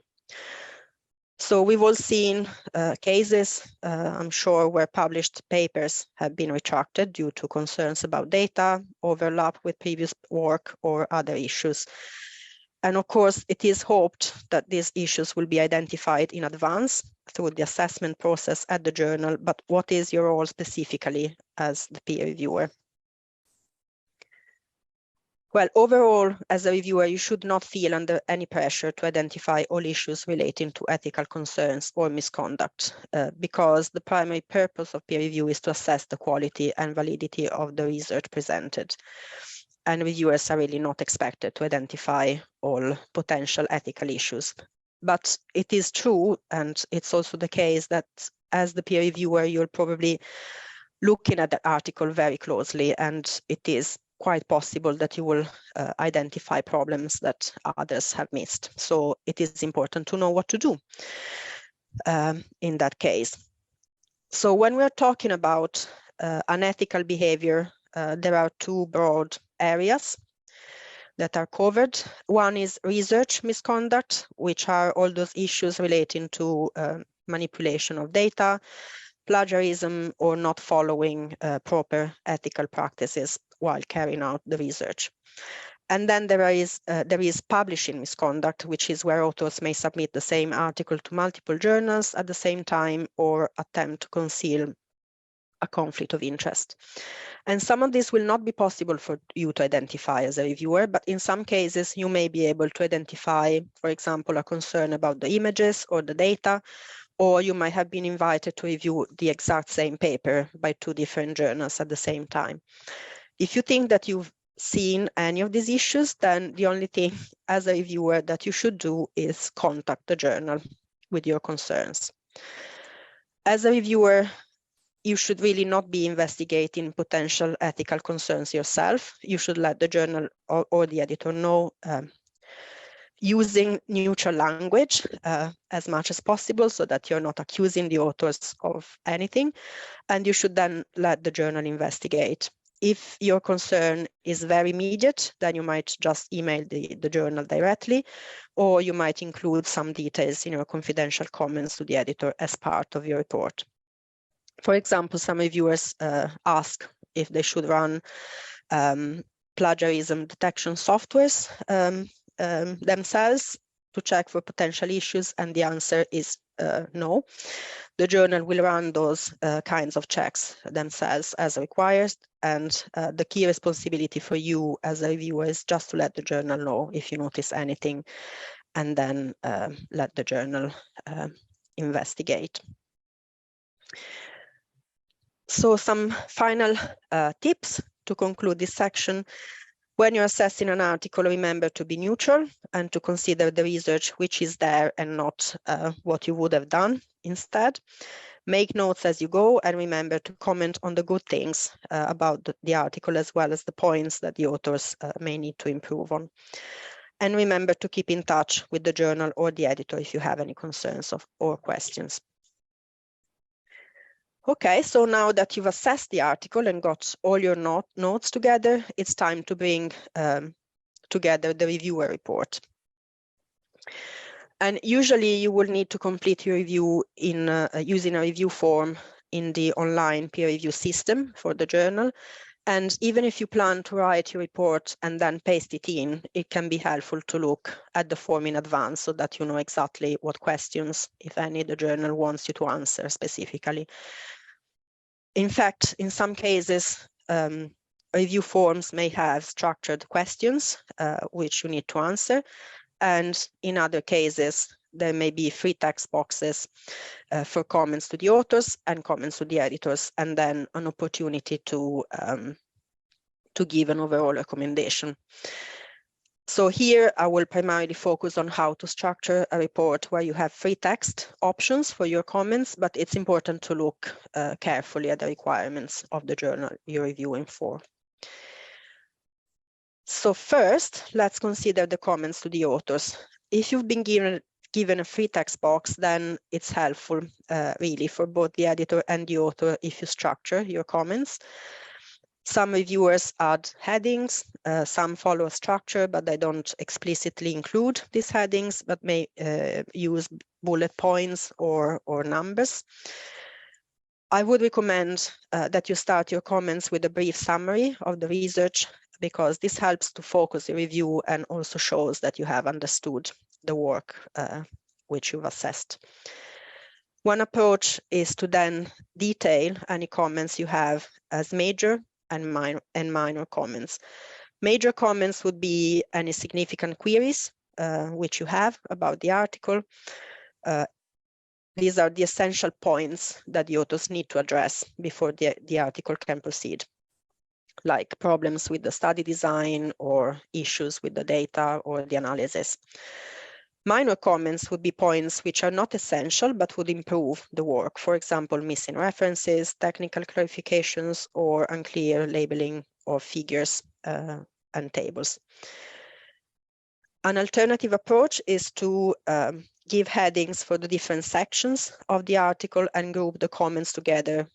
So we've all seen cases, I'm sure, where published papers have been retracted due to concerns about data, overlap with previous work, or other issues. And of course, it is hoped that these issues will be identified in advance through the assessment process at the journal, but what is your role specifically as the peer reviewer? Well, overall, as a reviewer, you should not feel under any pressure to identify all issues relating to ethical concerns or misconduct, because the primary purpose of peer review is to assess the quality and validity of the research presented. And reviewers are really not expected to identify all potential ethical issues. But it is true, and it's also the case, that as the peer reviewer, you're probably looking at the article very closely, and it is quite possible that you will identify problems that others have missed. So it is important to know what to do in that case. So when we're talking about unethical behavior, there are two broad areas that are covered. One is research misconduct, which are all those issues relating to manipulation of data, plagiarism, or not following proper ethical practices while carrying out the research. And then there is publishing misconduct, which is where authors may submit the same article to multiple journals at the same time or attempt to conceal a conflict of interest. And some of this will not be possible for you to identify as a reviewer, but in some cases you may be able to identify, for example, a concern about the images or the data, or you might have been invited to review the exact same paper by two different journals at the same time. If you think that you've seen any of these issues, then the only thing as a reviewer that you should do is contact the journal with your concerns. As a reviewer, you should really not be investigating potential ethical concerns yourself. You should let the journal or the editor know using neutral language as much as possible so that you're not accusing the authors of anything. And you should then let the journal investigate. If your concern is very immediate, then you might just email the journal directly, or you might include some details in your confidential comments to the editor as part of your report. For example, some reviewers ask if they should run plagiarism detection softwares themselves to check for potential issues, and the answer is no. The journal will run those kinds of checks themselves as required, and the key responsibility for you as a reviewer is just to let the journal know if you notice anything and then let the journal investigate. So some final tips to conclude this section. When you're assessing an article, remember to be neutral and to consider the research which is there and not what you would have done instead. Make notes as you go and remember to comment on the good things about the article as well as the points that the authors may need to improve on. And remember to keep in touch with the journal or the editor if you have any concerns or questions. Okay, so now that you've assessed the article and got all your notes together, it's time to bring together the reviewer report. And usually you will need to complete your review in using a review form in the online peer review system for the journal. And even if you plan to write your report and then paste it in, it can be helpful to look at the form in advance so that you know exactly what questions, if any, the journal wants you to answer specifically. In fact, in some cases, review forms may have structured questions which you need to answer. And in other cases, there may be free text boxes for comments to the authors and comments to the editors, and then an opportunity to give an overall recommendation. So here I will primarily focus on how to structure a report where you have free text options for your comments, but it's important to look carefully at the requirements of the journal you're reviewing for. So first, let's consider the comments to the authors. If you've been given a free text box, then it's helpful really for both the editor and the author if you structure your comments. Some reviewers add headings, some follow a structure, but they don't explicitly include these headings, but may use bullet points or numbers. I would recommend that you start your comments with a brief summary of the research, because this helps to focus your review and also shows that you have understood the work which you've assessed. One approach is to then detail any comments you have as major and minor comments. Major comments would be any significant queries which you have about the article. These are the essential points that the authors need to address before the article can proceed, like problems with the study design or issues with the data or the analysis. Minor comments would be points which are not essential but would improve the work. For example, missing references, technical clarifications, or unclear labeling of figures and tables. An alternative approach is to give headings for the different sections of the article and group the comments together,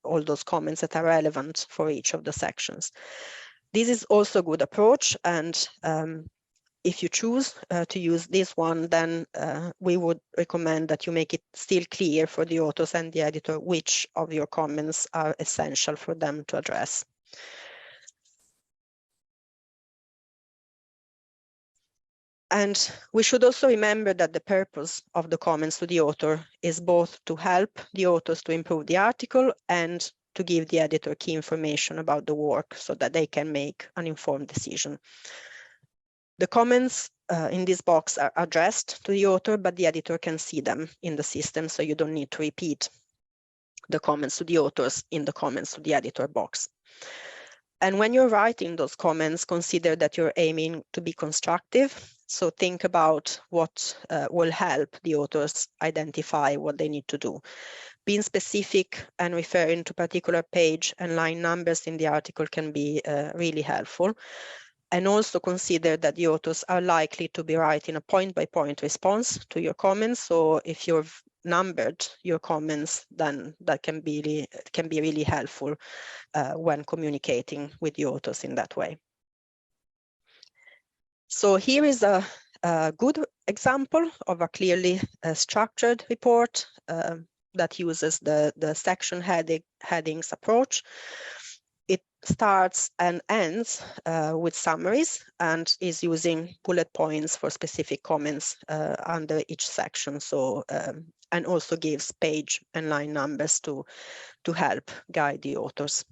all those comments that are relevant for each of the sections. This is also a good approach, and if you choose to use this one, then we would recommend that you make it still clear for the authors and the editor which of your comments are essential for them to address. And we should also remember that the purpose of the comments to the author is both to help the authors to improve the article and to give the editor key information about the work so that they can make an informed decision. The comments in this box are addressed to the author, but the editor can see them in the system, so you don't need to repeat the comments to the authors in the comments to the editor box. And when you're writing those comments, consider that you're aiming to be constructive. So think about what will help the authors identify what they need to do. Being specific and referring to particular page and line numbers in the article can be really helpful. And also consider that the authors are likely to be writing a point-by-point response to your comments. So if you've numbered your comments, then that can be really helpful when communicating with the authors in that way. So here is a good example of a clearly structured report that uses the section headings approach. It starts and ends with summaries and is using bullet points for specific comments under each section. So and also gives page and line numbers to help guide the authors.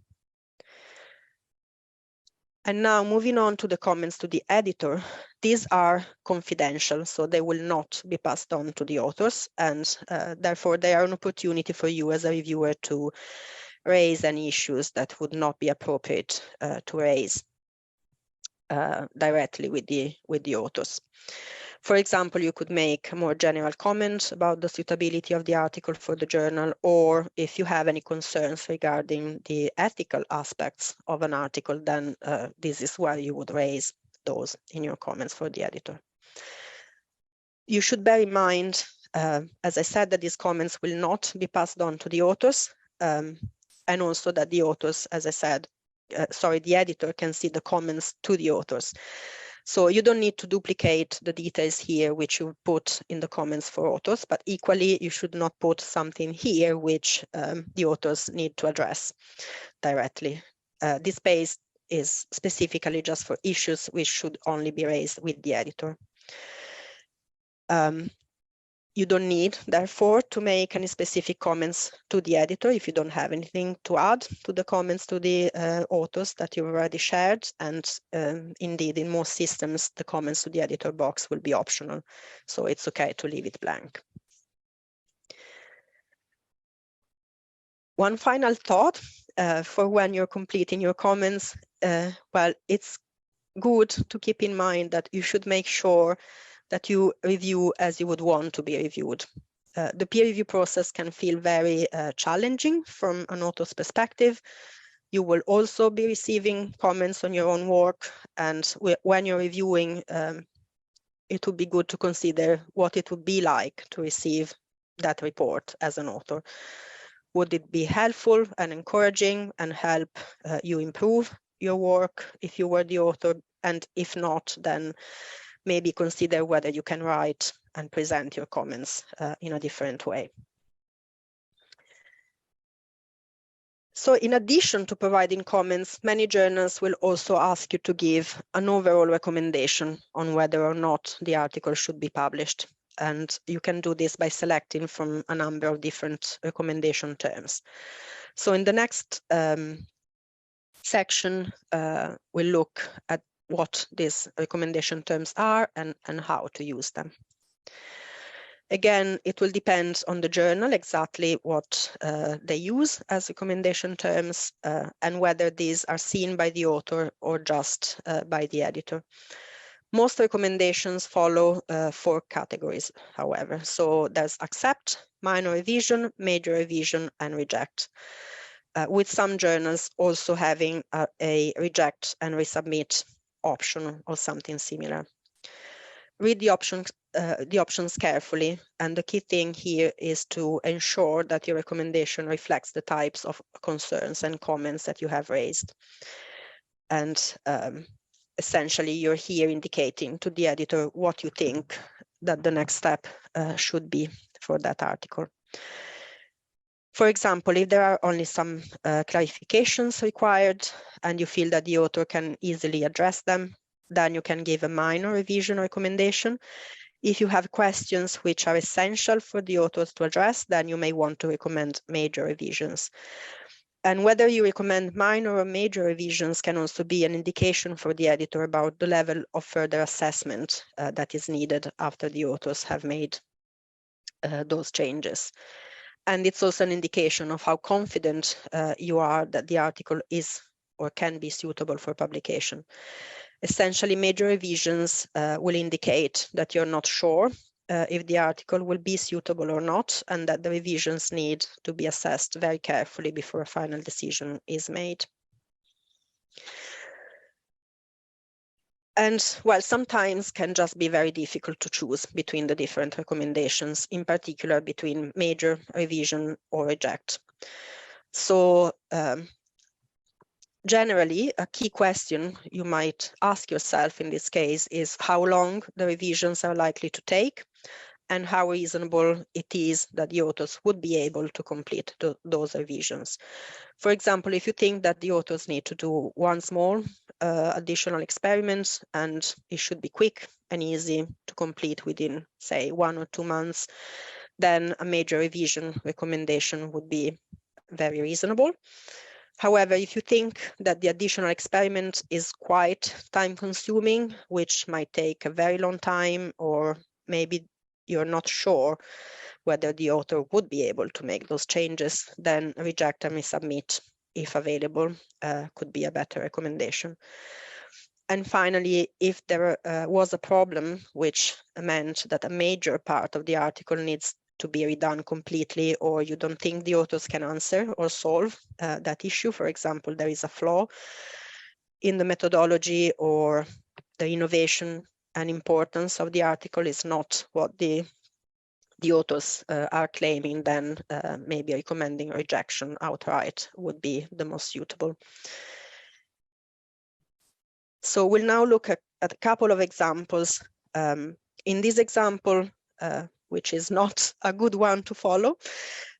And now moving on to the comments to the editor, these are confidential, so they will not be passed on to the authors, and therefore they are an opportunity for you as a reviewer to raise any issues that would not be appropriate to raise directly with the authors. For example, you could make a more general comment about the suitability of the article for the journal, or if you have any concerns regarding the ethical aspects of an article, then this is where you would raise those in your comments for the editor. You should bear in mind, as I said, that these comments will not be passed on to the authors, and also that the authors, as I said, the editor can see the comments to the authors. So you don't need to duplicate the details here, which you put in the comments for authors, but equally, you should not put something here which the authors need to address directly. This space is specifically just for issues which should only be raised with the editor. You don't need, therefore, to make any specific comments to the editor if you don't have anything to add to the comments to the authors that you've already shared. And indeed, in most systems, the comments to the editor box will be optional. So it's okay to leave it blank. One final thought for when you're completing your comments. Well, it's good to keep in mind that you should make sure that you review as you would want to be reviewed. The peer review process can feel very challenging from an author's perspective. You will also be receiving comments on your own work, and when you're reviewing, it would be good to consider what it would be like to receive that report as an author. Would it be helpful and encouraging and help you improve your work if you were the author? And if not, then maybe consider whether you can write and present your comments in a different way. So in addition to providing comments, many journals will also ask you to give an overall recommendation on whether or not the article should be published. And you can do this by selecting from a number of different recommendation terms. So in the next section, we'll look at what these recommendation terms are and how to use them. Again, it will depend on the journal exactly what they use as recommendation terms and whether these are seen by the author or just by the editor. Most recommendations follow 4 categories, however. So there's accept, minor revision, major revision, and reject. With some journals also having a reject and resubmit option or something similar. Read the options carefully, and the key thing here is to ensure that your recommendation reflects the types of concerns and comments that you have raised. And essentially, you're here indicating to the editor what you think that the next step should be for that article. For example, if there are only some clarifications required and you feel that the author can easily address them, then you can give a minor revision recommendation. If you have questions which are essential for the authors to address, then you may want to recommend major revisions. And whether you recommend minor or major revisions can also be an indication for the editor about the level of further assessment that is needed after the authors have made those changes. And it's also an indication of how confident you are that the article is or can be suitable for publication. Essentially, major revisions will indicate that you're not sure if the article will be suitable or not, and that the revisions need to be assessed very carefully before a final decision is made. And while sometimes can just be very difficult to choose between the different recommendations, in particular between major, revision, or reject. So generally, a key question you might ask yourself in this case is how long the revisions are likely to take and how reasonable it is that the authors would be able to complete those revisions. For example, if you think that the authors need to do one small additional experiment and it should be quick and easy to complete within, say, 1 or 2 months, then a major revision recommendation would be very reasonable. However, if you think that the additional experiment is quite time-consuming, which might take a very long time, or maybe you're not sure whether the author would be able to make those changes, then reject and resubmit, if available, could be a better recommendation. And finally, if there was a problem which meant that a major part of the article needs to be redone completely, or you don't think the authors can answer or solve that issue, for example, there is a flaw in the methodology, or the innovation and importance of the article is not what the authors are claiming, then maybe recommending rejection outright would be the most suitable. So we'll now look at a couple of examples. In this example, which is not a good one to follow,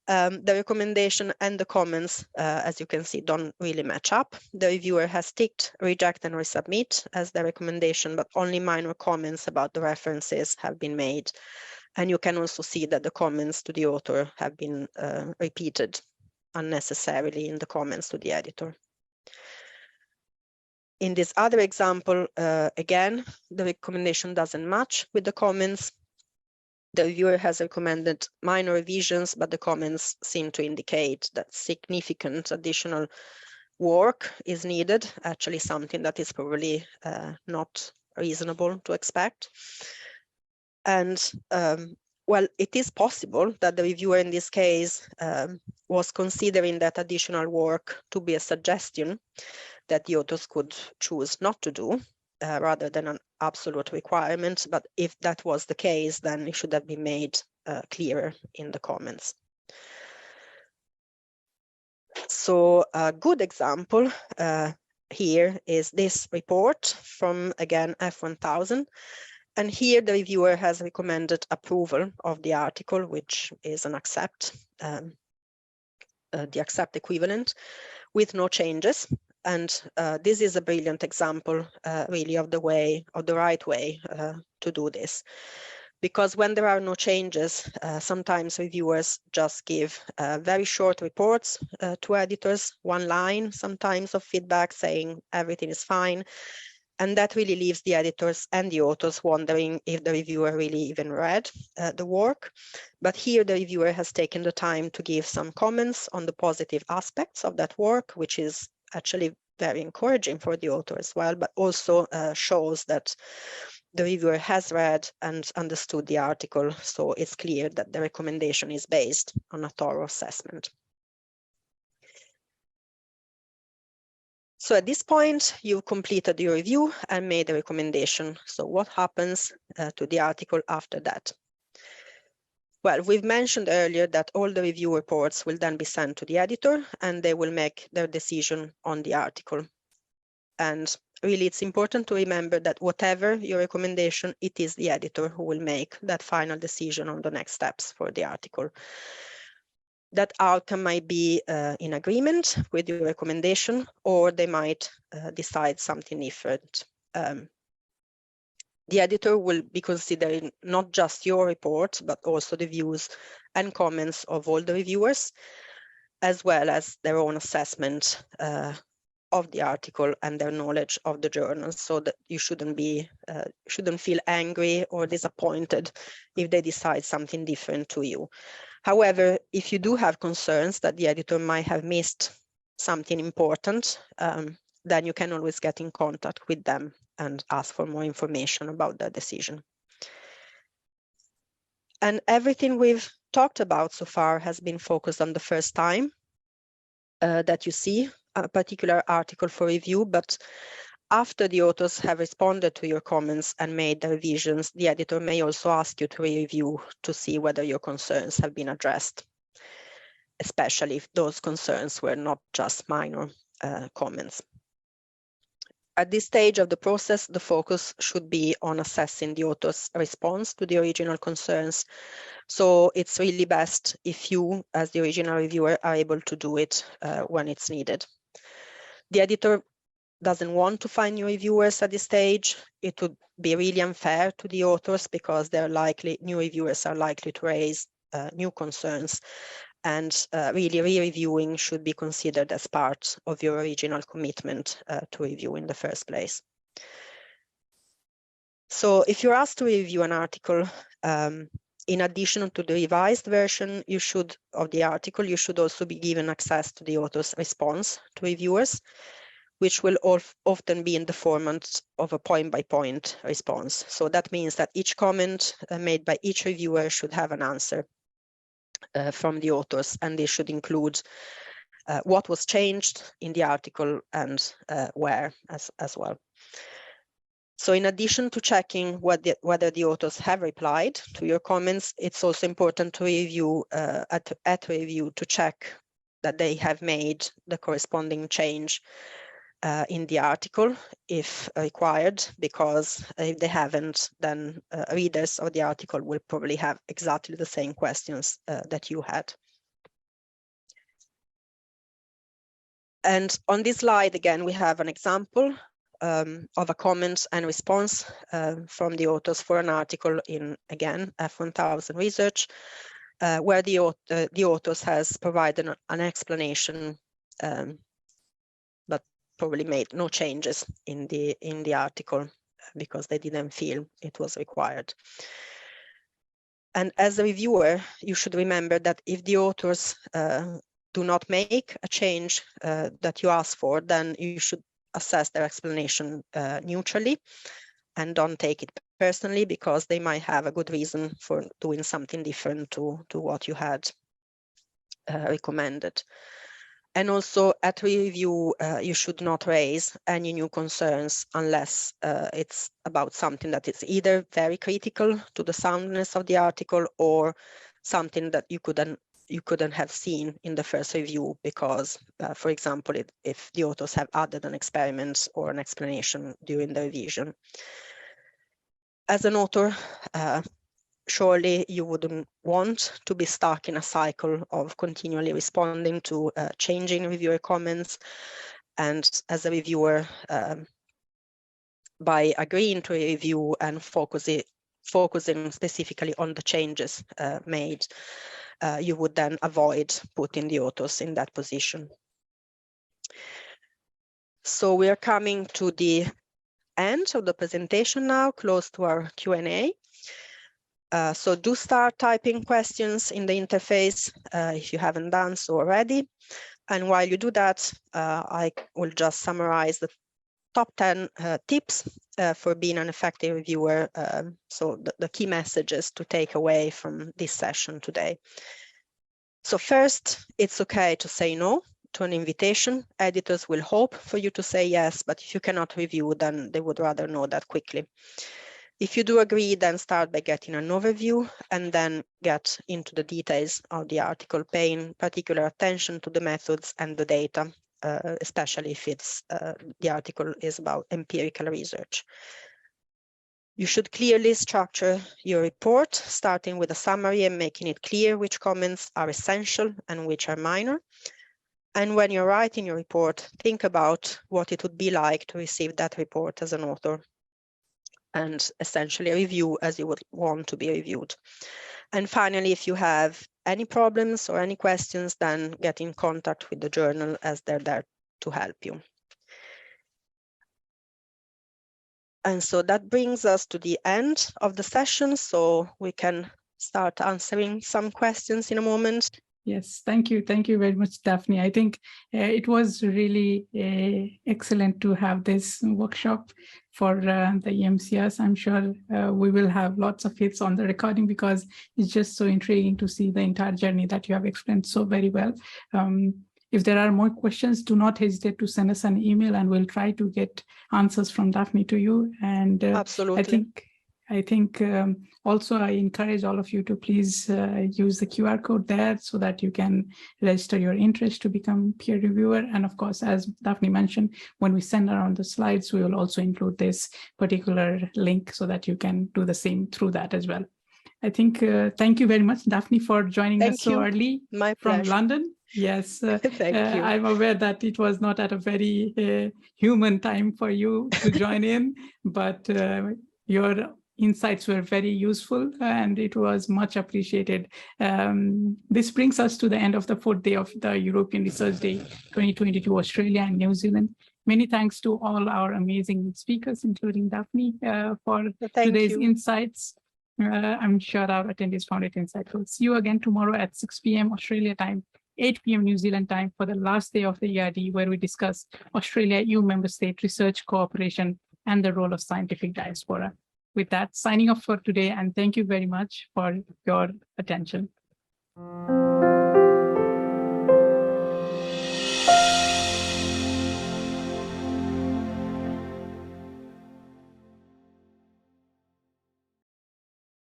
the recommendation and the comments, as you can see, don't really match up. The reviewer has ticked reject and resubmit as the recommendation, but only minor comments about the references have been made. And you can also see that the comments to the author have been repeated unnecessarily in the comments to the editor. In this other example, again, the recommendation doesn't match with the comments. The reviewer has recommended minor revisions, but the comments seem to indicate that significant additional work is needed, actually something that is probably not reasonable to expect. And well, it is possible that the reviewer in this case was considering that additional work to be a suggestion that the authors could choose not to do rather than an absolute requirement. But if that was the case, then it should have been made clearer in the comments. So a good example here is this report from, again, F1000. And here the reviewer has recommended approval of the article, which is an accept, the accept equivalent, with no changes. And this is a brilliant example, really, of the right way to do this. Because when there are no changes, sometimes reviewers just give very short reports to editors, one line sometimes of feedback saying everything is fine. And that really leaves the editors and the authors wondering if the reviewer really even read the work. But here the reviewer has taken the time to give some comments on the positive aspects of that work, which is actually very encouraging for the author as well, but also shows that the reviewer has read and understood the article. So it's clear that the recommendation is based on a thorough assessment. So at this point, you've completed your review and made a recommendation. So what happens to the article after that? Well, we've mentioned earlier that all the review reports will then be sent to the editor and they will make their decision on the article. And really, it's important to remember that whatever your recommendation, it is the editor who will make that final decision on the next steps for the article. That outcome might be in agreement with your recommendation, or they might decide something different. The editor will be considering not just your report, but also the views and comments of all the reviewers, as well as their own assessment of the article and their knowledge of the journal, so that you shouldn't feel angry or disappointed if they decide something different to you. However, if you do have concerns that the editor might have missed something important, then you can always get in contact with them and ask for more information about their decision. And everything we've talked about so far has been focused on the first time that you see a particular article for review, but after the authors have responded to your comments and made the revisions, the editor may also ask you to review to see whether your concerns have been addressed, especially if those concerns were not just minor comments. At this stage of the process, the focus should be on assessing the author's response to the original concerns. So it's really best if you, as the original reviewer, are able to do it when it's needed. The editor doesn't want to find new reviewers at this stage. It would be really unfair to the authors because new reviewers are likely to raise new concerns. and really re-reviewing should be considered as part of your original commitment to review in the first place. So if you're asked to review an article, in addition to the revised version of the article, you should also be given access to the author's response to reviewers, which will often be in the format of a point-by-point response. So that means that each comment made by each reviewer should have an answer from the authors, and this should include what was changed in the article and where as well. So in addition to checking whether the authors have replied to your comments, it's also important to review at review to check that they have made the corresponding change in the article if required, because if they haven't, then readers of the article will probably have exactly the same questions that you had. And on this slide, again, we have an example of a comment and response from the authors for an article in, again, F1000 research, where the authors has provided an explanation, but probably made no changes in the article because they didn't feel it was required. And as a reviewer, you should remember that if the authors do not make a change that you ask for, then you should assess their explanation neutrally and don't take it personally, because they might have a good reason for doing something different to what you had recommended. And also at review, you should not raise any new concerns unless it's about something that is either very critical to the soundness of the article or something that you couldn't have seen in the first review because, for example, if the authors have added an experiment or an explanation during the revision. As an author, surely you wouldn't want to be stuck in a cycle of continually responding to changing reviewer comments. And as a reviewer, by agreeing to a review and focusing specifically on the changes made, you would then avoid putting the authors in that position. So we are coming to the end of the presentation now, close to our Q&A. So do start typing questions in the interface if you haven't done so already. And while you do that, I will just summarize the top 10 tips for being an effective reviewer. So the key messages to take away from this session today. So first, it's okay to say no to an invitation. Editors will hope for you to say yes, but if you cannot review, then they would rather know that quickly. If you do agree, then start by getting an overview and then get into the details of the article, paying particular attention to the methods and the data, especially if the article is about empirical research. You should clearly structure your report, starting with a summary and making it clear which comments are essential and which are minor. And when you're writing your report, think about what it would be like to receive that report as an author, and essentially review as you would want to be reviewed. And finally, if you have any problems or any questions, then get in contact with the journal as they're there to help you. And so that brings us to the end of the session, so we can start answering some questions in a moment. Yes, thank you. Thank you very much, Daphne. I think it was really excellent to have this workshop for the EMCS. I'm sure we will have lots of hits on the recording because it's just so intriguing to see the entire journey that you have explained so very well. If there are more questions, do not hesitate to send us an email and we'll try to get answers from Daphne to you. And absolutely. I think also I encourage all of you to please use the QR code there so that you can register your interest to become peer reviewer. And of course, as Daphne mentioned, when we send around the slides, we will also include this particular link so that you can do the same through that as well. I think, thank you very much, Daphne, for joining us so early from London. Yes, thank you. I'm aware that it was not at a very human time for you to join in, but your insights were very useful and it was much appreciated. This brings us to the end of the 4th day of the European Research Day 2022 Australia and New Zealand. Many thanks to all our amazing speakers, including Daphne, for today's insights. I'm sure our attendees found it insightful. See you again tomorrow at 6 p.m. Australia time, 8 p.m. New Zealand time for the last day of the ERD, where we discuss Australia-EU member state research cooperation and the role of scientific diaspora. With that, signing off for today, and thank you very much for your attention.